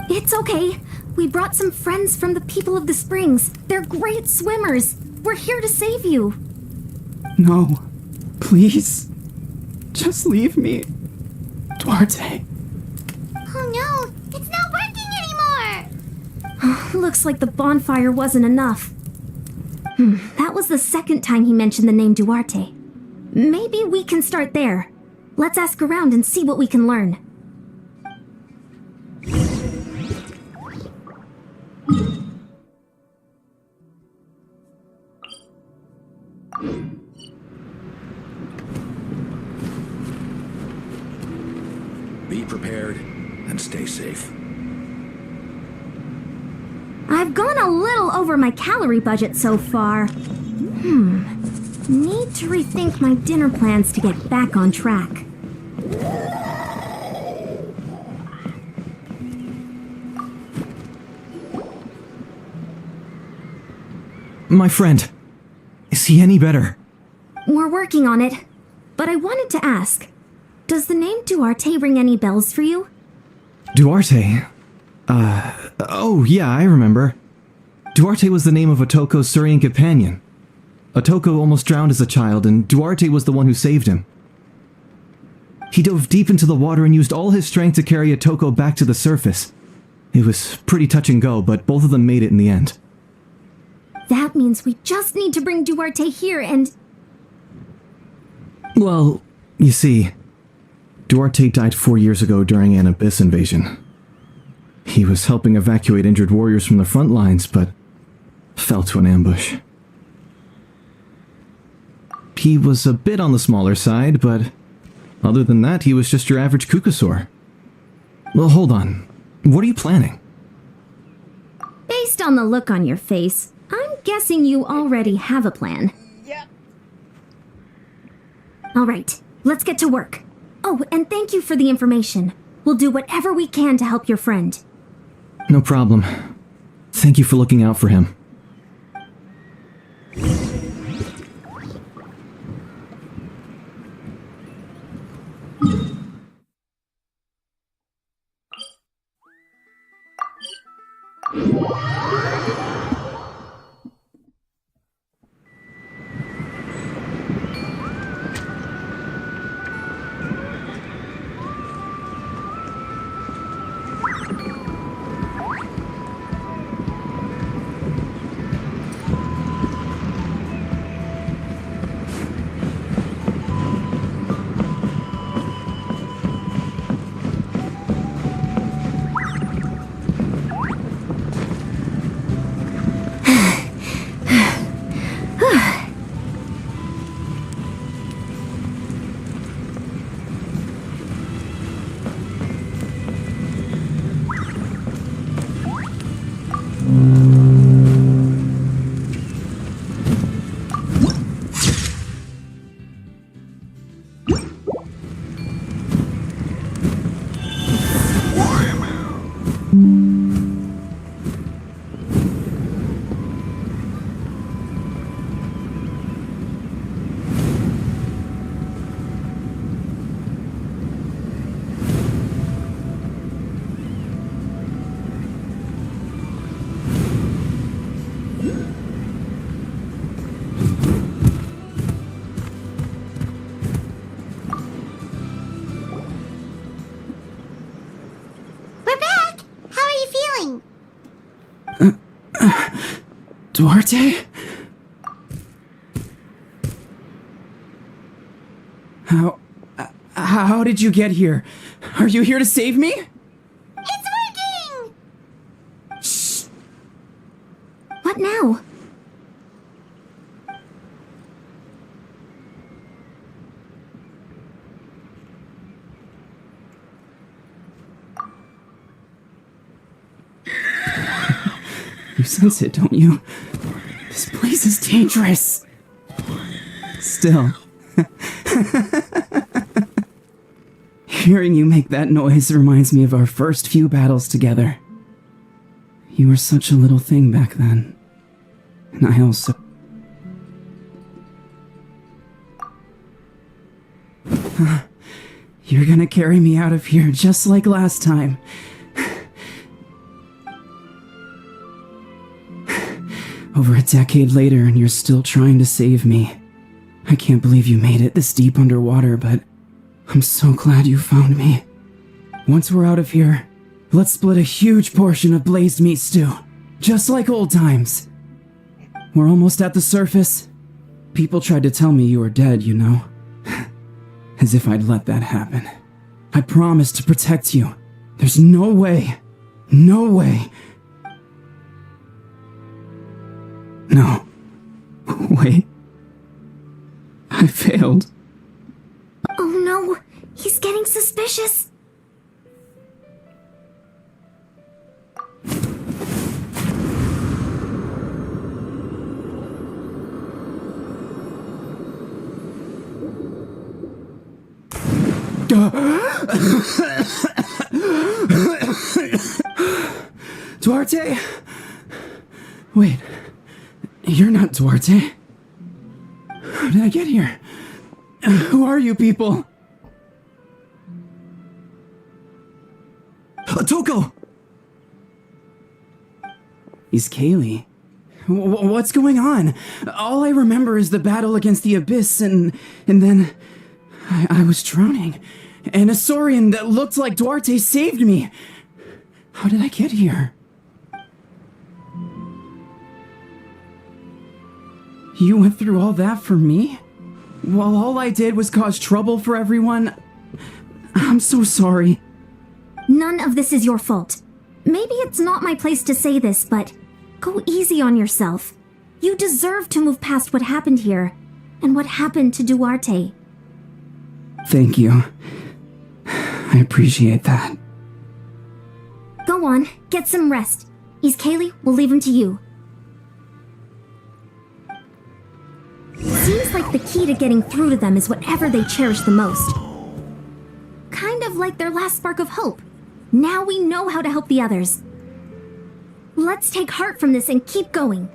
Speaker 9: It's okay. We brought some friends from the people of the springs. They're great swimmers. We're here to save you.
Speaker 6: No. Please. Just leave me. Duarte.
Speaker 9: Oh no, it's not working anymore! Looks like the bonfire wasn't enough. That was the second time he mentioned the name Duarte. Maybe we can start there. Let's ask around and see what we can learn.
Speaker 10: Be prepared and stay safe.
Speaker 9: I've gone a little over my calorie budget so far. Need to rethink my dinner plans to get back on track.
Speaker 7: My friend. Is he any better?
Speaker 9: We're working on it. But I wanted to ask, does the name Duarte ring any bells for you?
Speaker 7: Duarte? Oh yeah, I remember. Duarte was the name of Otoko's Surian companion. Otoko almost drowned as a child, and Duarte was the one who saved him. He dove deep into the water and used all his strength to carry Otoko back to the surface. It was pretty touch and go, but both of them made it in the end.
Speaker 9: That means we just need to bring Duarte here and...
Speaker 7: Well, you see, Duarte died 4 years ago during an abyss invasion. He was helping evacuate injured warriors from the front lines, but fell to an ambush. He was a bit on the smaller side, but other than that, he was just your average Kukasaur. Well, hold on. What are you planning?
Speaker 9: Based on the look on your face, I'm guessing you already have a plan.
Speaker 1: Yep.
Speaker 9: All right, let's get to work. Oh, and thank you for the information. We'll do whatever we can to help your friend.
Speaker 7: No problem. Thank you for looking out for him.
Speaker 2: We're back! How are you feeling?
Speaker 11: Duarte? How did you get here? Are you here to save me?
Speaker 2: It's working! Shh! What now?
Speaker 11: You sense it, don't you? This place is dangerous. Still. Hearing you make that noise reminds me of our first few battles together. You were such a little thing back then. And I also... You're gonna carry me out of here just like last time. Over a decade later, and you're still trying to save me. I can't believe you made it this deep underwater, but I'm so glad you found me. Once we're out of here, let's split a huge portion of blazed meat stew, just like old times. We're almost at the surface. People tried to tell me you were dead, you know. As if I'd let that happen. I promised to protect you. There's no way. No. Wait. I failed.
Speaker 9: Oh no, he's getting suspicious.
Speaker 11: Duarte? Wait, you're not Duarte. How did I get here? Who are you people?
Speaker 7: Toko!
Speaker 11: Is Kaylee? What's going on? All I remember is the battle against the Abyss, and then I was drowning. And a Saurian that looked like Duarte saved me. How did I get here? You went through all that for me? While all I did was cause trouble for everyone? I'm so sorry.
Speaker 9: None of this is your fault. Maybe it's not my place to say this, but go easy on yourself. You deserve to move past what happened here, and what happened to Duarte.
Speaker 11: Thank you. I appreciate that.
Speaker 9: Go on, get some rest. East Kaylee, we'll leave him to you. Seems like the key to getting through to them is whatever they cherish the most. Kind of like their last spark of hope. Now we know how to help the others. Let's take heart from this and keep going.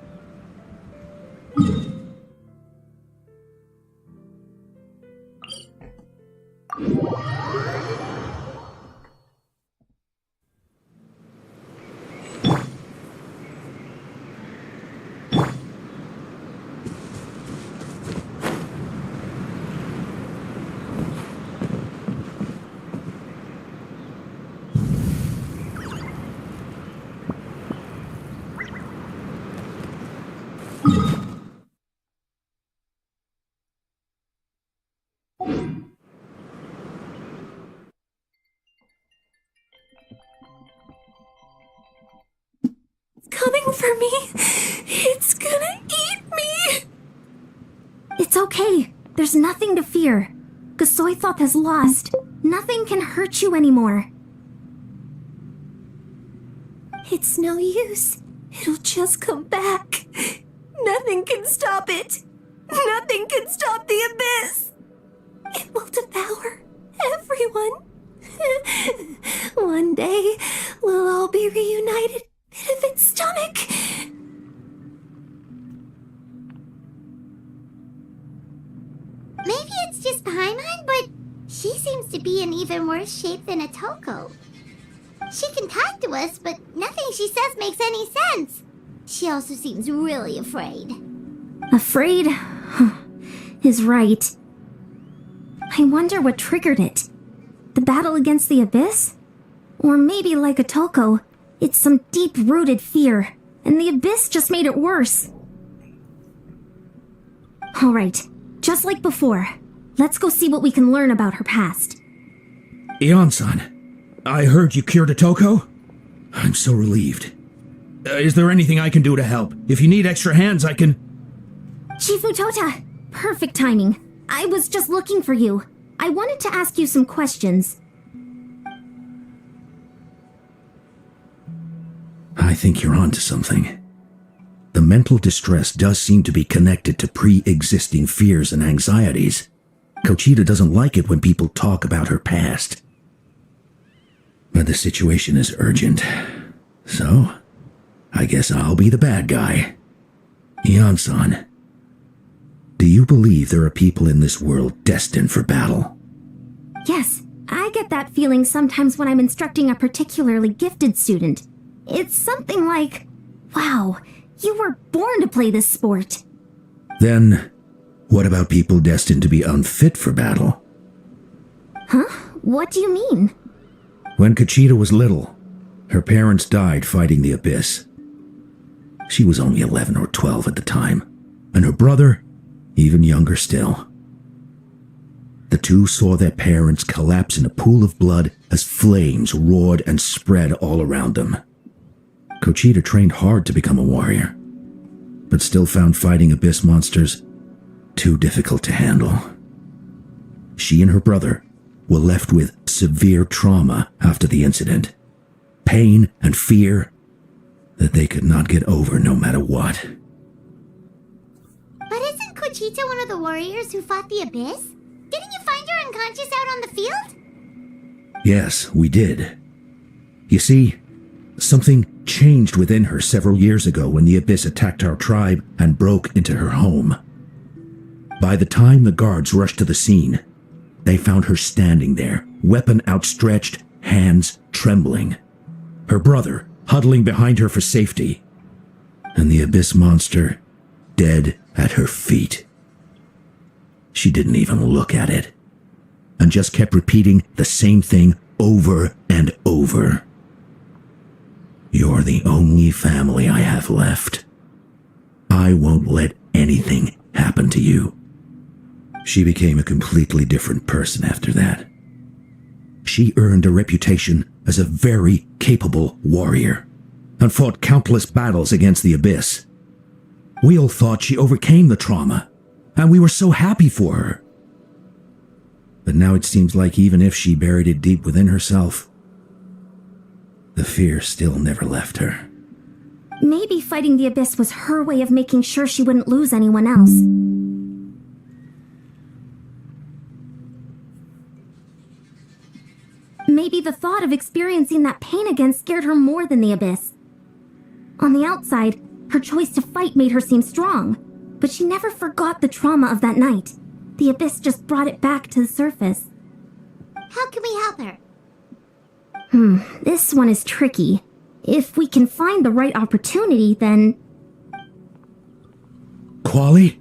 Speaker 9: Coming for me. It's gonna eat me. It's okay. There's nothing to fear. Gasoithoth has lost. Nothing can hurt you anymore. It's no use. It'll just come back. Nothing can stop it. Nothing can stop the abyss. It will devour everyone. One day, we'll all be reunited in its stomach.
Speaker 2: Maybe it's just Paimon, but she seems to be in even worse shape than Atoko. She can talk to us, but nothing she says makes any sense. She also seems really afraid.
Speaker 9: Afraid is right. I wonder what triggered it. The battle against the abyss? Or maybe like Otoko, it's some deep-rooted fear, and the abyss just made it worse. Alright, just like before, let's go see what we can learn about her past.
Speaker 10: Ion-san, I heard you cured Otoko? I'm so relieved. Is there anything I can do to help? If you need extra hands, I can...
Speaker 9: Chief Mutota, perfect timing. I was just looking for you. I wanted to ask you some questions.
Speaker 10: I think you're onto something. The mental distress does seem to be connected to pre-existing fears and anxieties. Kochita doesn't like it when people talk about her past. But the situation is urgent. So, I guess I'll be the bad guy. Ion-san, do you believe there are people in this world destined for battle?
Speaker 9: Yes, I get that feeling sometimes when I'm instructing a particularly gifted student. It's something like, wow, you were born to play this sport.
Speaker 10: Then, what about people destined to be unfit for battle?
Speaker 9: Huh? What do you mean?
Speaker 10: When Kochita was little, her parents died fighting the abyss. She was only 11 or 12 at the time, and her brother, even younger still. The two saw their parents collapse in a pool of blood as flames roared and spread all around them. Kochita trained hard to become a warrior, but still found fighting abyss monsters too difficult to handle. She and her brother were left with severe trauma after the incident, pain and fear that they could not get over no matter what.
Speaker 12: But isn't Kochita one of the warriors who fought the abyss? Didn't you find her unconscious out on the field?
Speaker 10: Yes, we did. You see, something changed within her several years ago when the abyss attacked our tribe and broke into her home. By the time the guards rushed to the scene, they found her standing there, weapon outstretched, hands trembling. Her brother huddling behind her for safety, and the abyss monster dead at her feet. She didn't even look at it, and just kept repeating the same thing over and over. You're the only family I have left. I won't let anything happen to you. She became a completely different person after that. She earned a reputation as a very capable warrior and fought countless battles against the abyss. We all thought she overcame the trauma, and we were so happy for her. But now it seems like even if she buried it deep within herself, the fear still never left her.
Speaker 9: Maybe fighting the abyss was her way of making sure she wouldn't lose anyone else. Maybe the thought of experiencing that pain again scared her more than the abyss. On the outside, her choice to fight made her seem strong, but she never forgot the trauma of that night. The abyss just brought it back to the surface.
Speaker 12: How can we help her?
Speaker 9: This one is tricky. If we can find the right opportunity, then...
Speaker 10: Quali?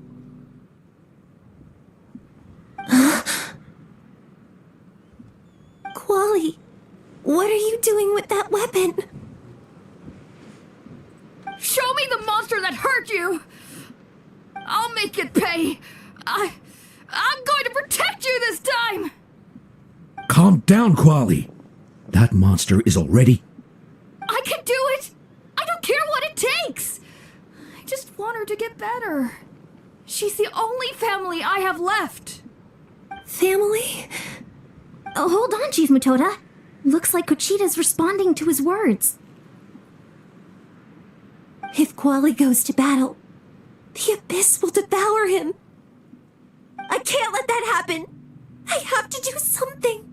Speaker 2: Quali, what are you doing with that weapon?
Speaker 4: Show me the monster that hurt you! I'll make it pay! I'm going to protect you this time!
Speaker 10: Calm down, Quali. That monster is already...
Speaker 4: I can do it! I don't care what it takes! I just want her to get better. She's the only family I have left.
Speaker 2: Family?
Speaker 9: Oh, hold on, Chief Mutota. Looks like Kochita's responding to his words.
Speaker 2: If Quali goes to battle, the abyss will devour him. I can't let that happen. I have to do something.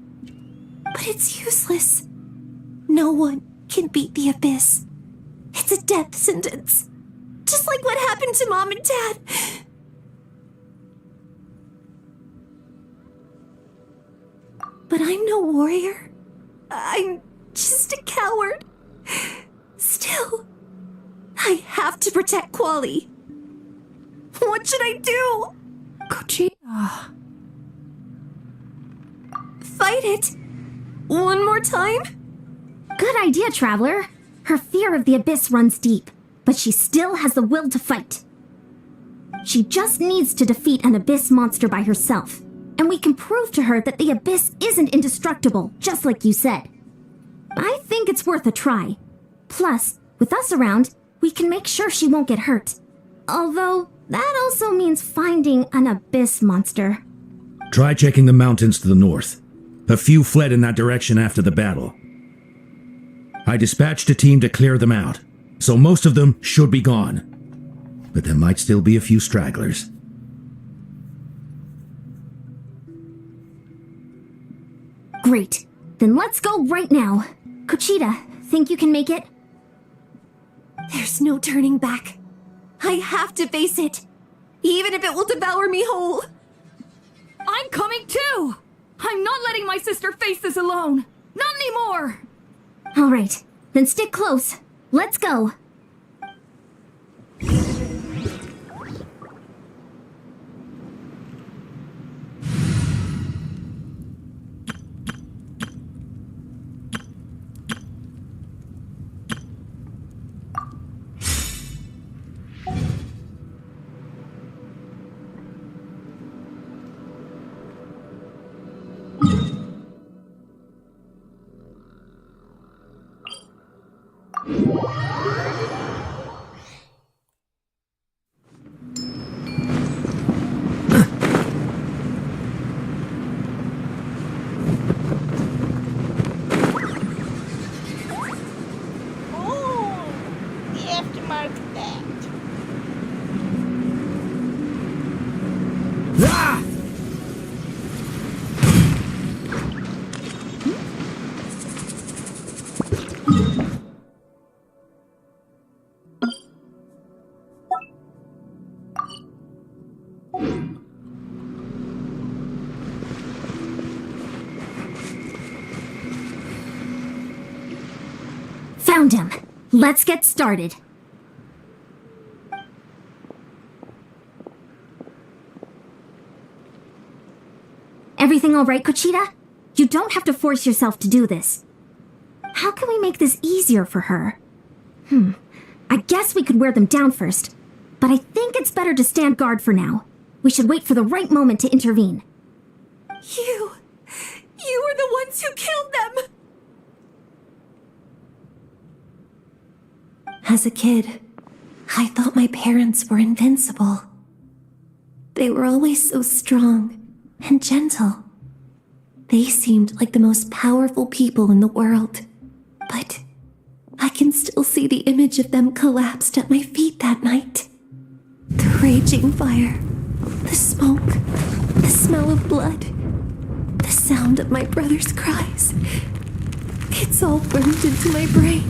Speaker 2: But it's useless. No one can beat the abyss. It's a death sentence. Just like what happened to Mom and Dad. But I'm no warrior. I'm just a coward. Still, I have to protect Quali. What should I do?
Speaker 11: Kochita.
Speaker 2: Fight it. One more time?
Speaker 9: Good idea, Traveler. Her fear of the abyss runs deep, but she still has the will to fight. She just needs to defeat an abyss monster by herself, and we can prove to her that the abyss isn't indestructible, just like you said. I think it's worth a try. Plus, with us around, we can make sure she won't get hurt. Although, that also means finding an abyss monster.
Speaker 10: Try checking the mountains to the north. A few fled in that direction after the battle. I dispatched a team to clear them out, so most of them should be gone. But there might still be a few stragglers.
Speaker 9: Great. Then let's go right now. Kochita, think you can make it?
Speaker 2: There's no turning back. I have to face it, even if it will devour me whole.
Speaker 4: I'm coming too! I'm not letting my sister face this alone! Not anymore!
Speaker 9: All right, then stick close. Let's go. Found him. Let's get started. Everything all right, Kochita? You don't have to force yourself to do this. How can we make this easier for her? I guess we could wear them down first, but I think it's better to stand guard for now. We should wait for the right moment to intervene.
Speaker 2: You were the ones who killed them! As a kid, I thought my parents were invincible. They were always so strong and gentle. They seemed like the most powerful people in the world. But I can still see the image of them collapsed at my feet that night. The raging fire, the smoke, the smell of blood, the sound of my brother's cries. It's all burned into my brain.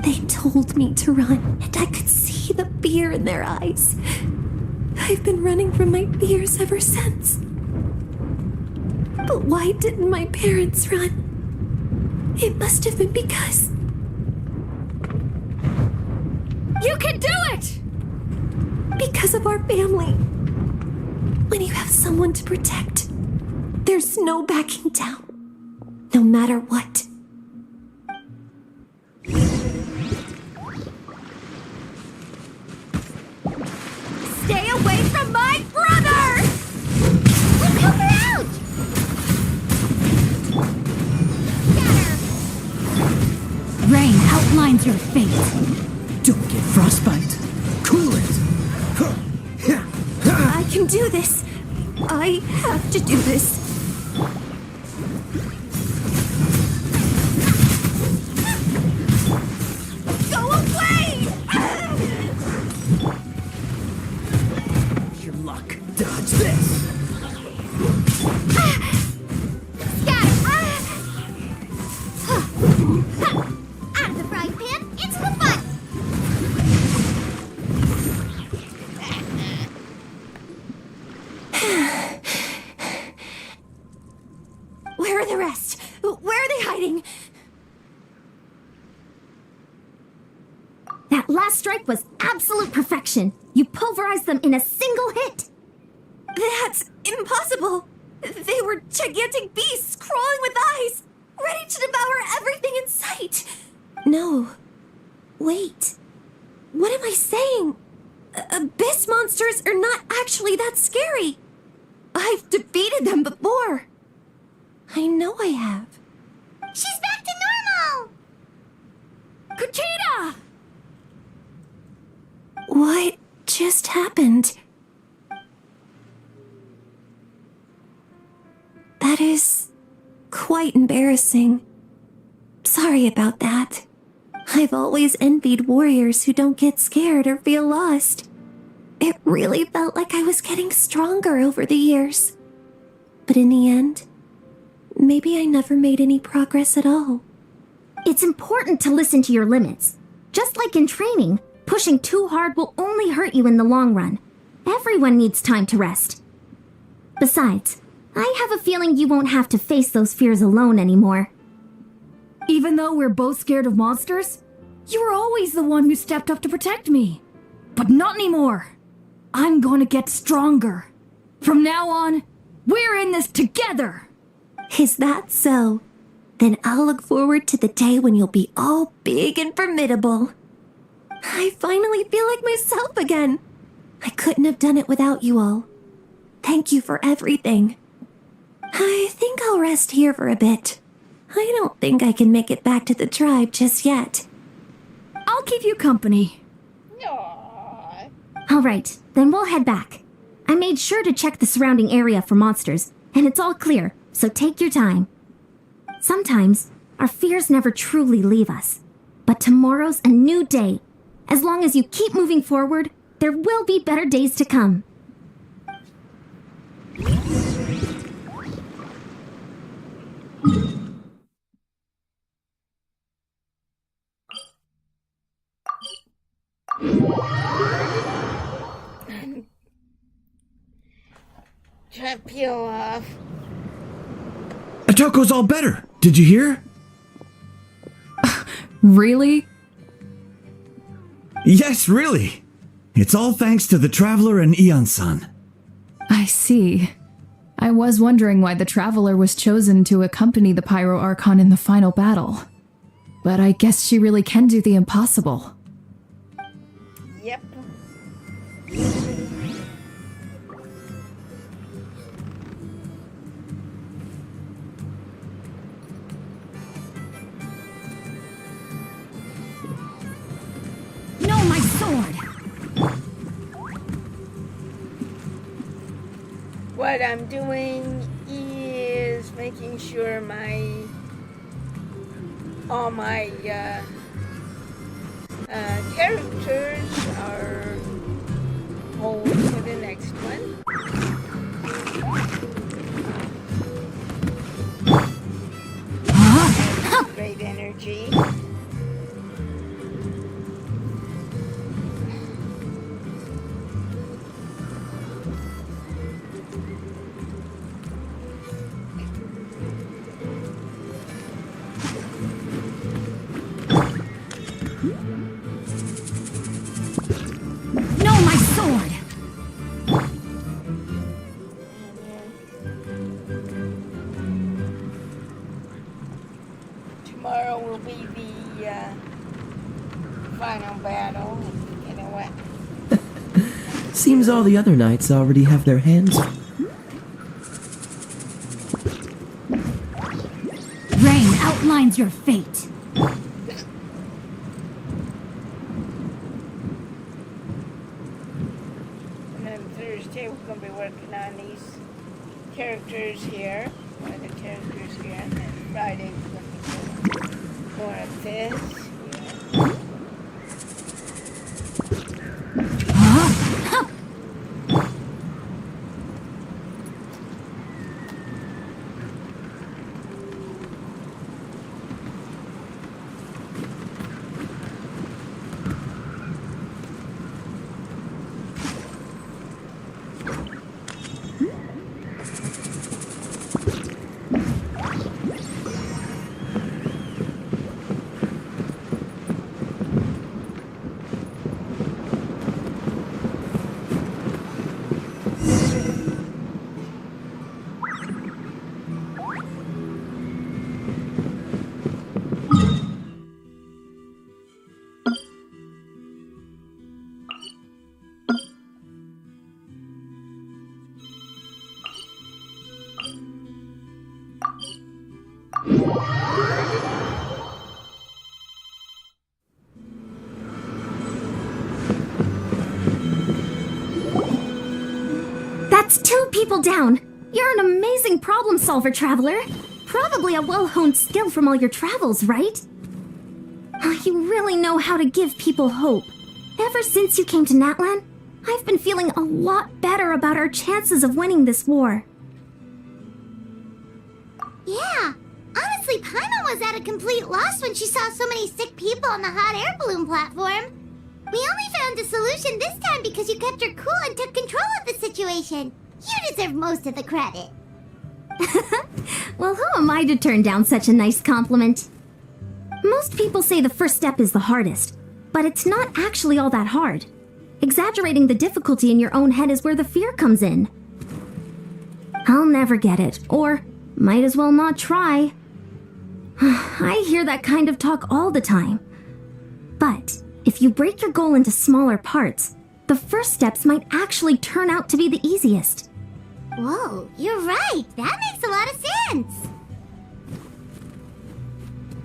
Speaker 2: They told me to run, and I could see the fear in their eyes. I've been running from my fears ever since. But why didn't my parents run? It must have been because...
Speaker 4: You can do it!
Speaker 2: Because of our family. When you have someone to protect, there's no backing down, no matter what.
Speaker 4: Stay away from my brother!
Speaker 12: Look her out!
Speaker 13: Rain outlines your fate. Don't get frostbite. Cool it.
Speaker 2: I can do this. I have to do this. Go away!
Speaker 13: Your luck. Dodge this.
Speaker 12: Out of the frying pan, into the fun!
Speaker 2: Where are the rest? Where are they hiding?
Speaker 9: That last strike was absolutely absolute perfection. You pulverized them in a single hit.
Speaker 2: That's impossible. They were gigantic beasts crawling with eyes, ready to devour everything in sight. No. Wait. What am I saying? Abyss monsters are not actually that scary. I've defeated them before. I know I have.
Speaker 12: She's back to normal!
Speaker 4: Kuchita!
Speaker 2: What just happened? That is quite embarrassing. Sorry about that. I've always envied warriors who don't get scared or feel lost. It really felt like I was getting stronger over the years. But in the end, maybe I never made any progress at all.
Speaker 9: It's important to listen to your limits. Just like in training, pushing too hard will only hurt you in the long run. Everyone needs time to rest. Besides, I have a feeling you won't have to face those fears alone anymore.
Speaker 4: Even though we're both scared of monsters, you were always the one who stepped up to protect me. But not anymore. I'm going to get stronger. From now on, we're in this together.
Speaker 2: Is that so? Then I'll look forward to the day when you'll be all big and formidable. I finally feel like myself again. I couldn't have done it without you all. Thank you for everything. I think I'll rest here for a bit. I don't think I can make it back to the tribe just yet.
Speaker 4: I'll keep you company.
Speaker 1: Aww.
Speaker 9: All right, then we'll head back. I made sure to check the surrounding area for monsters, and it's all clear, so take your time. Sometimes, our fears never truly leave us. But tomorrow's a new day. As long as you keep moving forward, there will be better days to come.
Speaker 1: Try to peel off.
Speaker 7: Otoko's all better. Did you hear?
Speaker 4: Really?
Speaker 7: Yes, really. It's all thanks to the Traveler and Ian-san.
Speaker 4: I see. I was wondering why the Traveler was chosen to accompany the Pyro Archon in the final battle. But I guess she really can do the impossible.
Speaker 1: Yep.
Speaker 13: No, my sword!
Speaker 1: What I'm doing is making sure all my characters are whole for the next one. Great energy.
Speaker 13: No, my sword!
Speaker 1: Tomorrow will be the final battle. You know what?
Speaker 8: Seems all the other knights already have their hands.
Speaker 13: Rain outlines your fate.
Speaker 1: And then Thursday we're going to be working on these characters here. One of the characters here. And then Friday we're going to be doing more of this.
Speaker 9: That's 2 people down. You're an amazing problem solver, Traveler. Probably a well-honed skill from all your travels, right? You really know how to give people hope. Ever since you came to Natlan, I've been feeling a lot better about our chances of winning this war.
Speaker 12: Yeah, honestly, Paimon was at a complete loss when she saw so many sick people on the hot air balloon platform. We only found a solution this time because you kept her cool and took control of the situation. You deserve most of the credit.
Speaker 9: Well, who am I to turn down such a nice compliment? Most people say the first step is the hardest, but it's not actually all that hard. Exaggerating the difficulty in your own head is where the fear comes in. I'll never get it, or might as well not try. I hear that kind of talk all the time. But if you break your goal into smaller parts, the first steps might actually turn out to be the easiest.
Speaker 12: Whoa, you're right. That makes a lot of sense.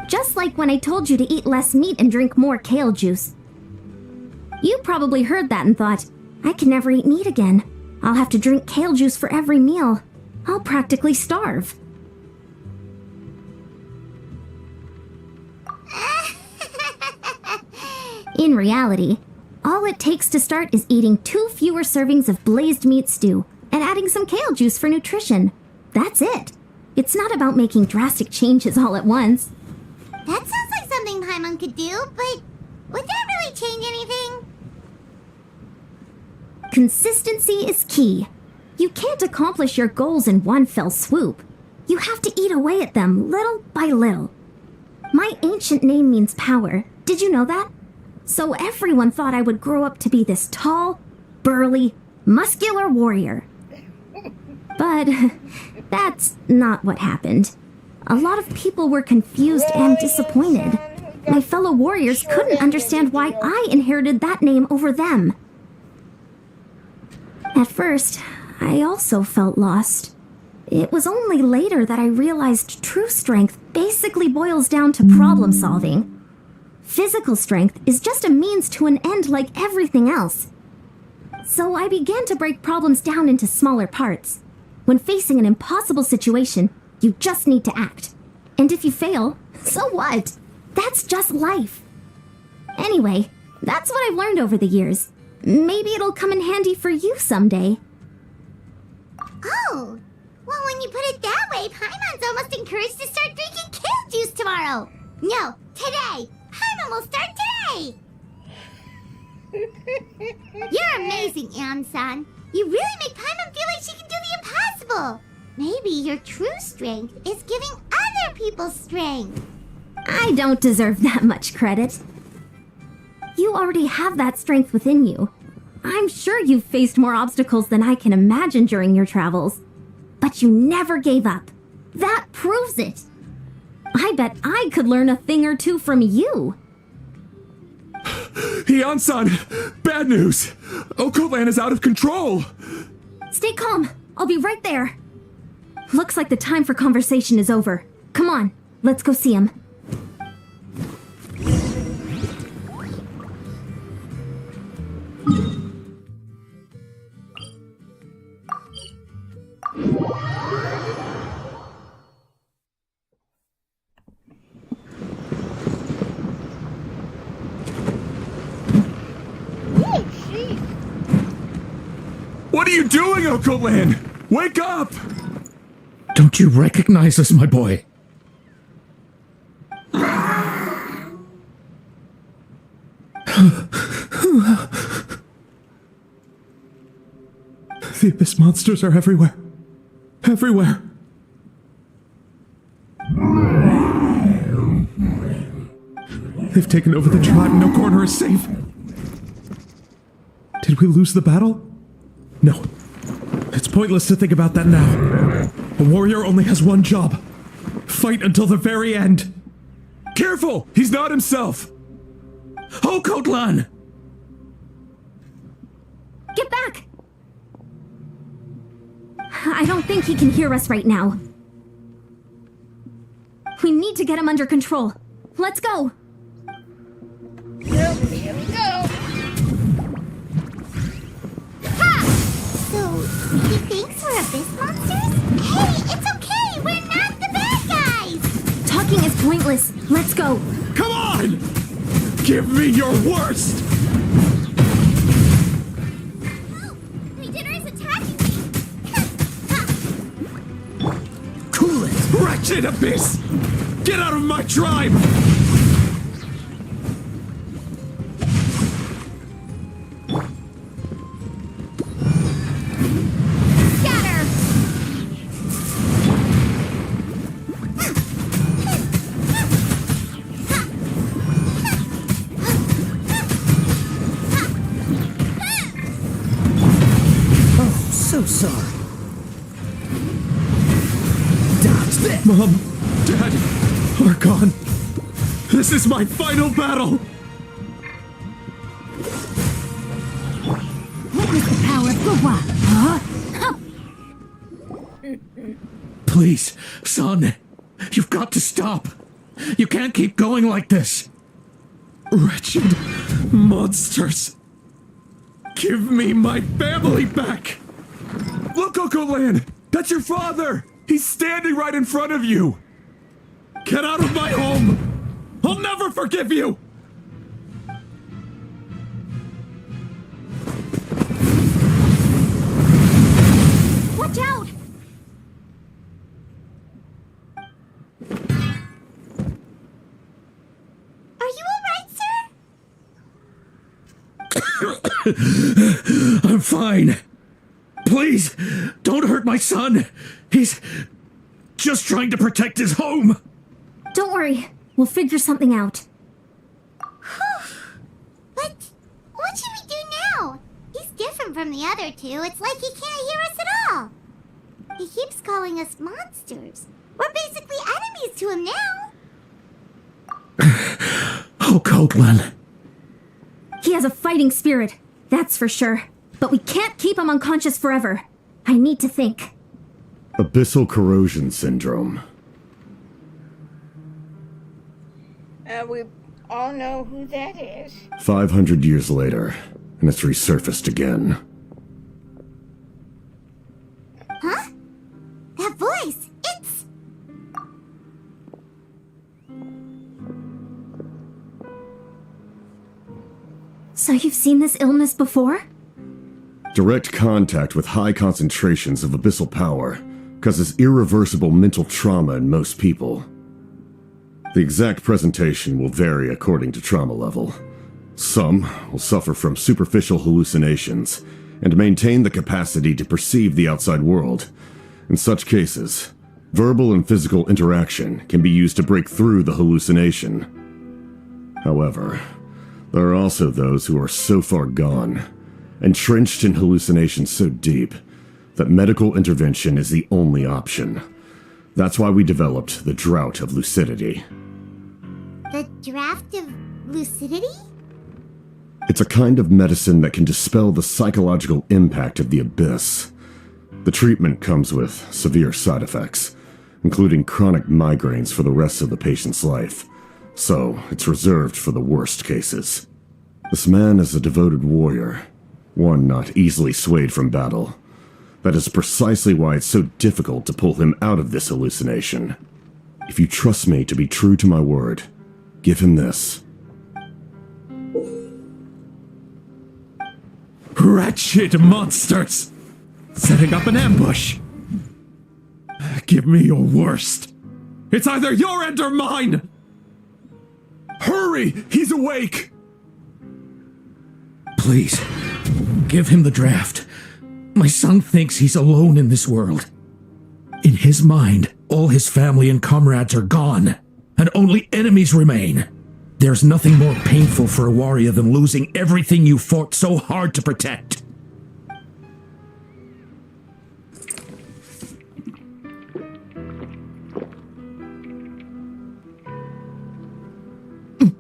Speaker 9: Just like when I told you to eat less meat and drink more kale juice. You probably heard that and thought, I can never eat meat again. I'll have to drink kale juice for every meal. I'll practically starve. In reality, all it takes to start is eating 2 fewer servings of blazed meat stew and adding some kale juice for nutrition. That's it. It's not about making drastic changes all at once.
Speaker 12: That sounds like something Paimon could do, but would that really change anything?
Speaker 9: Consistency is key. You can't accomplish your goals in one fell swoop. You have to eat away at them little by little. My ancient name means power. Did you know that? So everyone thought I would grow up to be this tall, burly, muscular warrior. But that's not what happened. A lot of people were confused and disappointed. My fellow warriors couldn't understand why I inherited that name over them. At first, I also felt lost. It was only later that I realized true strength basically boils down to problem solving. Physical strength is just a means to an end like everything else. So I began to break problems down into smaller parts. When facing an impossible situation, you just need to act. And if you fail, so what? That's just life. Anyway, that's what I've learned over the years. Maybe it'll come in handy for you someday.
Speaker 12: Oh, well, when you put it that way, Paimon's almost encouraged to start drinking kale juice tomorrow. No, today. Paimon will start today. You're amazing, Ann-san. You really make Paimon feel like she can do the impossible. Maybe your true strength is giving other people strength.
Speaker 9: I don't deserve that much credit. You already have that strength within you. I'm sure you've faced more obstacles than I can imagine during your travels. But you never gave up. That proves it. I bet I could learn a thing or two from you.
Speaker 6: Heian-san! Bad news! Okoland is out of control!
Speaker 9: Stay calm. I'll be right there. Looks like the time for conversation is over. Come on, let's go see him.
Speaker 6: What are you doing, Okoland? Wake up!
Speaker 10: Don't you recognize us, my boy?
Speaker 6: The Abyss monsters are everywhere. Everywhere. They've taken over the Trot and no corner is safe. Did we lose the battle? No. It's pointless to think about that now. A warrior only has one job. Fight until the very end. Careful! He's not himself!
Speaker 10: Okotlan!
Speaker 9: Get back! I don't think he can hear us right now. We need to get him under control. Let's go.
Speaker 1: Here we go.
Speaker 12: Ha! So, he thinks we're abyss monsters? Hey, it's okay! We're not the bad guys!
Speaker 9: Talking is pointless. Let's go.
Speaker 6: Come on! Give me your worst!
Speaker 12: Dinner is attacking me!
Speaker 6: Cool it! Wretched abyss! Get out of my tribe!
Speaker 12: Scatter!
Speaker 8: Oh, so sorry. Dodge this!
Speaker 6: Mom, Dad, are gone. This is my final battle!
Speaker 13: Witness the power of Gua. Huh?
Speaker 6: Please, son, you've got to stop. You can't keep going like this. Wretched monsters. Give me my family back! Look, Uncle Lan! That's your father! He's standing right in front of you! Get out of my home! I'll never forgive you!
Speaker 9: Watch out!
Speaker 12: Are you alright, sir?
Speaker 6: I'm fine. Please, don't hurt my son. He's just trying to protect his home.
Speaker 9: Don't worry. We'll figure something out.
Speaker 12: But what should we do now? He's different from the other two. It's like he can't hear us at all. He keeps calling us monsters. We're basically enemies to him now.
Speaker 6: Oh, Coatlan.
Speaker 9: He has a fighting spirit, that's for sure. But we can't keep him unconscious forever. I need to think.
Speaker 14: Abyssal corrosion syndrome.
Speaker 1: We all know who that is.
Speaker 14: 500 years later, and it's resurfaced again.
Speaker 12: Huh? That voice! It's...
Speaker 9: So you've seen this illness before?
Speaker 14: Direct contact with high concentrations of abyssal power causes irreversible mental trauma in most people. The exact presentation will vary according to trauma level. Some will suffer from superficial hallucinations and maintain the capacity to perceive the outside world. In such cases, verbal and physical interaction can be used to break through the hallucination. However, there are also those who are so far gone, entrenched in hallucinations so deep, that medical intervention is the only option. That's why we developed the Drought of Lucidity.
Speaker 12: The draft of lucidity?
Speaker 14: It's a kind of medicine that can dispel the psychological impact of the abyss. The treatment comes with severe side effects, including chronic migraines for the rest of the patient's life, so it's reserved for the worst cases. This man is a devoted warrior, one not easily swayed from battle. That is precisely why it's so difficult to pull him out of this hallucination. If you trust me to be true to my word, give him this.
Speaker 6: Wretched monsters! Setting up an ambush! Give me your worst! It's either your end or mine! Hurry! He's awake! Please, give him the draft. My son thinks he's alone in this world. In his mind, all his family and comrades are gone, and only enemies remain. There's nothing more painful for a warrior than losing everything you fought so hard to protect.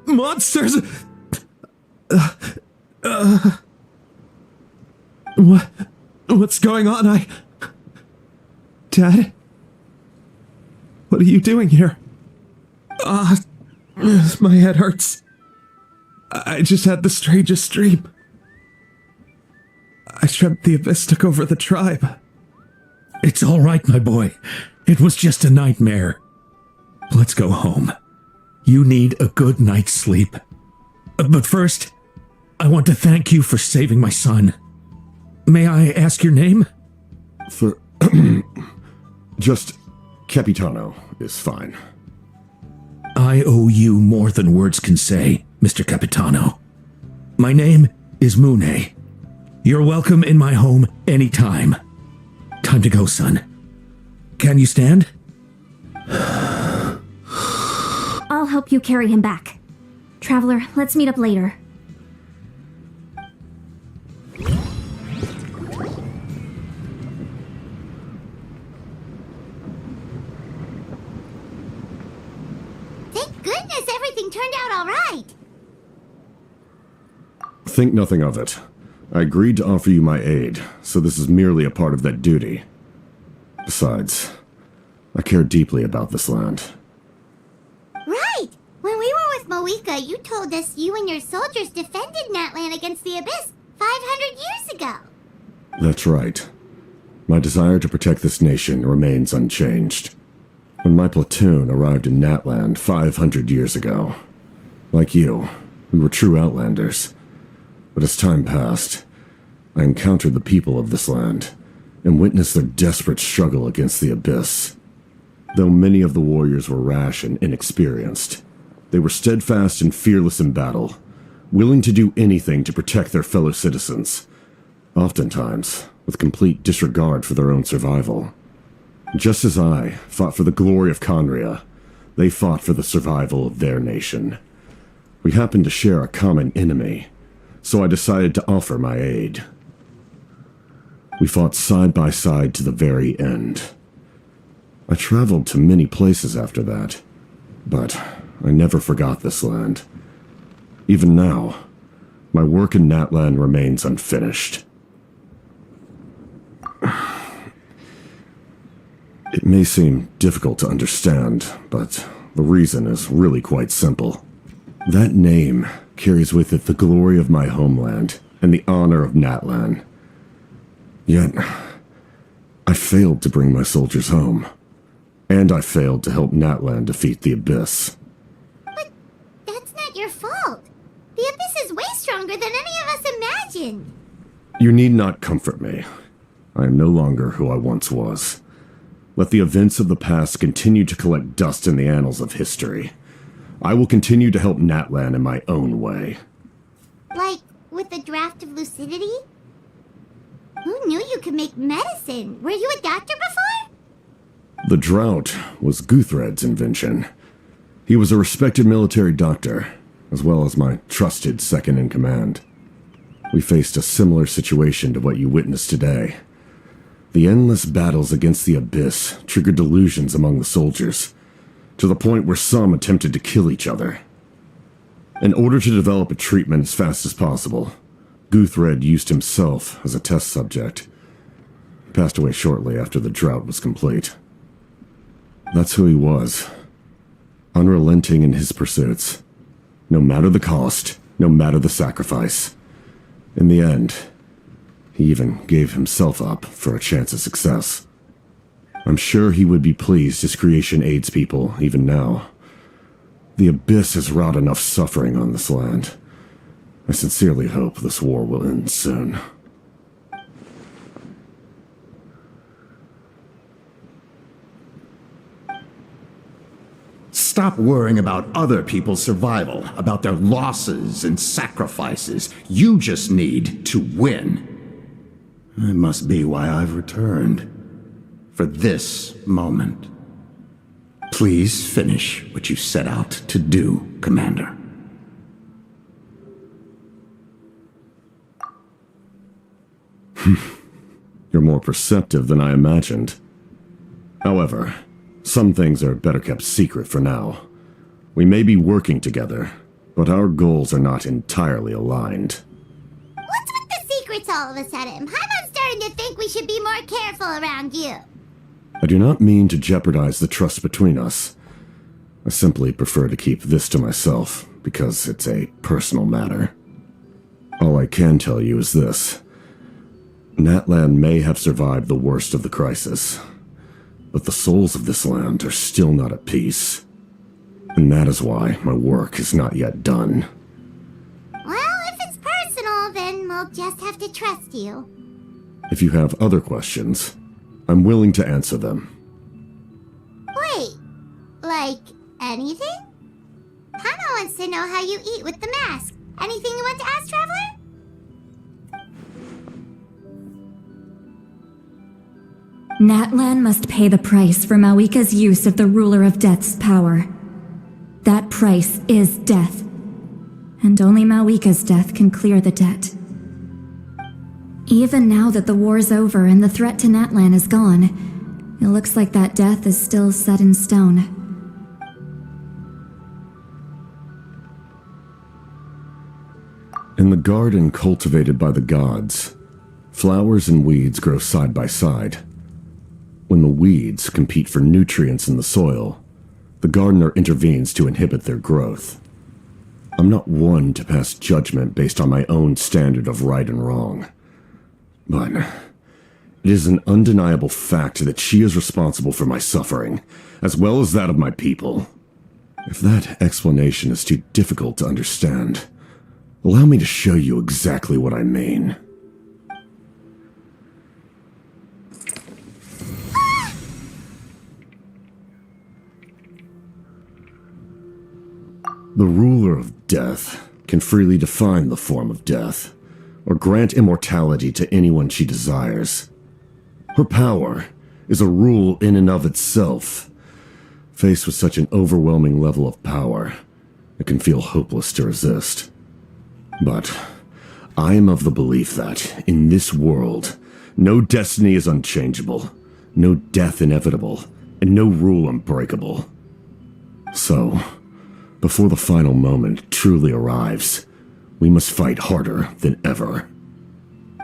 Speaker 6: Monsters! What's going on?
Speaker 7: Dad? What are you doing here?
Speaker 6: My head hurts. I just had the strangest dream. I dreamt the Abyss took over the tribe.
Speaker 10: It's all right, my boy. It was just a nightmare. Let's go home. You need a good night's sleep. But first, I want to thank you for saving my son. May I ask your name?
Speaker 14: Just Capitano is fine.
Speaker 10: I owe you more than words can say, Mr. Capitano. My name is Mune. You're welcome in my home anytime. Time to go, son. Can you stand?
Speaker 9: I'll help you carry him back. Traveler, let's meet up later.
Speaker 12: Thank goodness everything turned out all right.
Speaker 14: Think nothing of it. I agreed to offer you my aid, so this is merely a part of that duty. Besides, I care deeply about this land.
Speaker 12: Right! When we were with Moika, you told us you and your soldiers defended Natlan against the Abyss 500 years ago.
Speaker 14: That's right. My desire to protect this nation remains unchanged. When my platoon arrived in Natland 500 years ago, like you, we were true outlanders. But as time passed, I encountered the people of this land and witnessed their desperate struggle against the Abyss. Though many of the warriors were rash and inexperienced, they were steadfast and fearless in battle, willing to do anything to protect their fellow citizens, oftentimes with complete disregard for their own survival. Just as I fought for the glory of Conria, they fought for the survival of their nation. We happened to share a common enemy, so I decided to offer my aid. We fought side by side to the very end. I traveled to many places after that, but I never forgot this land. Even now, my work in Natlan remains unfinished. It may seem difficult to understand, but the reason is really quite simple. That name carries with it the glory of my homeland and the honor of Natlan. Yet, I failed to bring my soldiers home. And I failed to help Natlan defeat the Abyss.
Speaker 12: But that's not your fault. The Abyss is way stronger than any of us imagined.
Speaker 14: You need not comfort me. I am no longer who I once was. Let the events of the past continue to collect dust in the annals of history. I will continue to help Natlan in my own way.
Speaker 12: Like, with the draft of lucidity? Who knew you could make medicine? Were you a doctor before?
Speaker 14: The drought was Guthred's invention. He was a respected military doctor, as well as my trusted second-in-command. We faced a similar situation to what you witnessed today. The endless battles against the Abyss triggered delusions among the soldiers, to the point where some attempted to kill each other. In order to develop a treatment as fast as possible, Guthred used himself as a test subject. He passed away shortly after the drought was complete. That's who he was. Unrelenting in his pursuits. No matter the cost, no matter the sacrifice. In the end, he even gave himself up for a chance of success. I'm sure he would be pleased his creation aids people even now. The Abyss has wrought enough suffering on this land. I sincerely hope this war will end soon.
Speaker 15: Stop worrying about other people's survival, about their losses and sacrifices. You just need to win. That must be why I've returned. For this moment. Please finish what you set out to do, Commander.
Speaker 14: You're more perceptive than I imagined. However, some things are better kept secret for now. We may be working together, but our goals are not entirely aligned.
Speaker 12: What's with the secrets all of a sudden? I'm starting to think we should be more careful around you.
Speaker 14: I do not mean to jeopardize the trust between us. I simply prefer to keep this to myself because it's a personal matter. All I can tell you is this. Natlan may have survived the worst of the crisis, but the souls of this land are still not at peace. And that is why my work is not yet done.
Speaker 12: Well, if it's personal, then we'll just have to trust you.
Speaker 14: If you have other questions, I'm willing to answer them.
Speaker 12: Wait, like anything? Paimon wants to know how you eat with the mask. Anything you want to ask, Traveler?
Speaker 4: Natlan must pay the price for Mawika's use of the Ruler of Death's power. That price is death. And only Mawika's death can clear the debt. Even now that the war's over and the threat to Natlan is gone, it looks like that death is still set in stone.
Speaker 14: In the garden cultivated by the gods, flowers and weeds grow side by side. When the weeds compete for nutrients in the soil, the gardener intervenes to inhibit their growth. I'm not one to pass judgment based on my own standard of right and wrong. But it is an undeniable fact that she is responsible for my suffering, as well as that of my people. If that explanation is too difficult to understand, allow me to show you exactly what I mean. The ruler of death can freely define the form of death, or grant immortality to anyone she desires. Her power is a rule in and of itself. Faced with such an overwhelming level of power, it can feel hopeless to resist. But I am of the belief that, in this world, no destiny is unchangeable, no death inevitable, and no rule unbreakable. So, before the final moment truly arrives, we must fight harder than ever.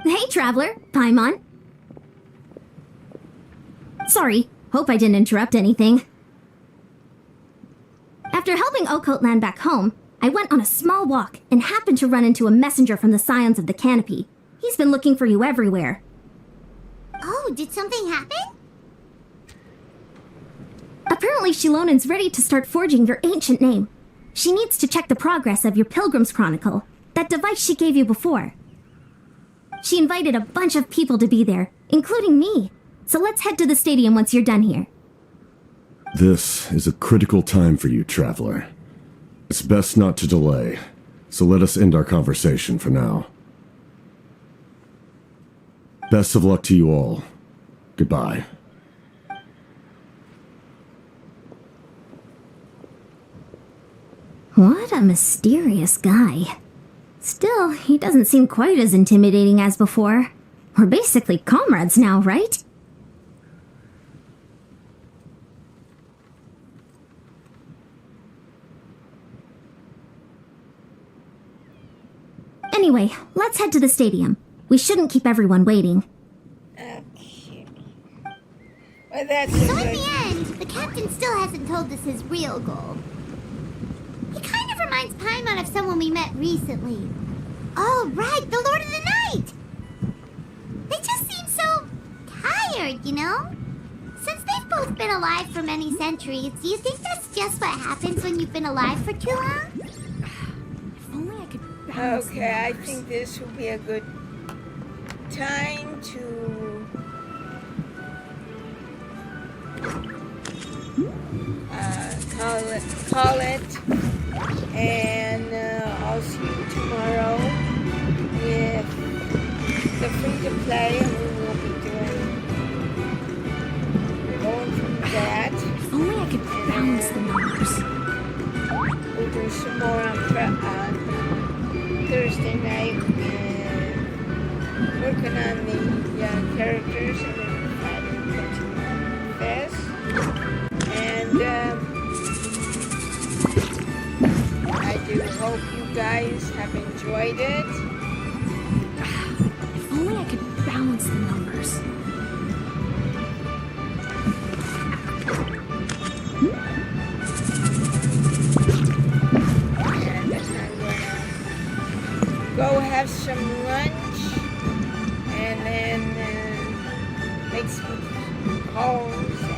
Speaker 9: Hey, Traveler. Paimon. Sorry, hope I didn't interrupt anything. After helping Occult land back home, I went on a small walk and happened to run into a messenger from the Scions of the Canopy. He's been looking for you everywhere.
Speaker 12: Oh, did something happen?
Speaker 9: Apparently Shilonen's ready to start forging your ancient name. She needs to check the progress of your Pilgrim's Chronicle, that device she gave you before. She invited a bunch of people to be there, including me. So let's head to the stadium once you're done here.
Speaker 14: This is a critical time for you, Traveler. It's best not to delay, so let us end our conversation for now. Best of luck to you all. Goodbye.
Speaker 9: What a mysterious guy. Still, he doesn't seem quite as intimidating as before. We're basically comrades now, right? Anyway, let's head to the stadium. We shouldn't keep everyone waiting.
Speaker 1: Okay. Well, that's
Speaker 12: So in the end, the captain still hasn't told us his real goal. He kind of reminds Paimon of someone we met recently. Oh, right, the Lord of the Night! They just seem so tired, you know? Since they've both been alive for many centuries, do you think that's just what happens when you've been alive for too long?
Speaker 1: If only I could okay, I think this will be a good time to call it, and I'll see you tomorrow with the free-to-play, and we will be going through that.
Speaker 4: If only I could balance the numbers.
Speaker 1: We'll do some more on Thursday night, and working on the characters, and then try to continue this. And I do hope you guys have enjoyed it.
Speaker 4: If only I could balance the numbers.
Speaker 1: go have some lunch and then make some calls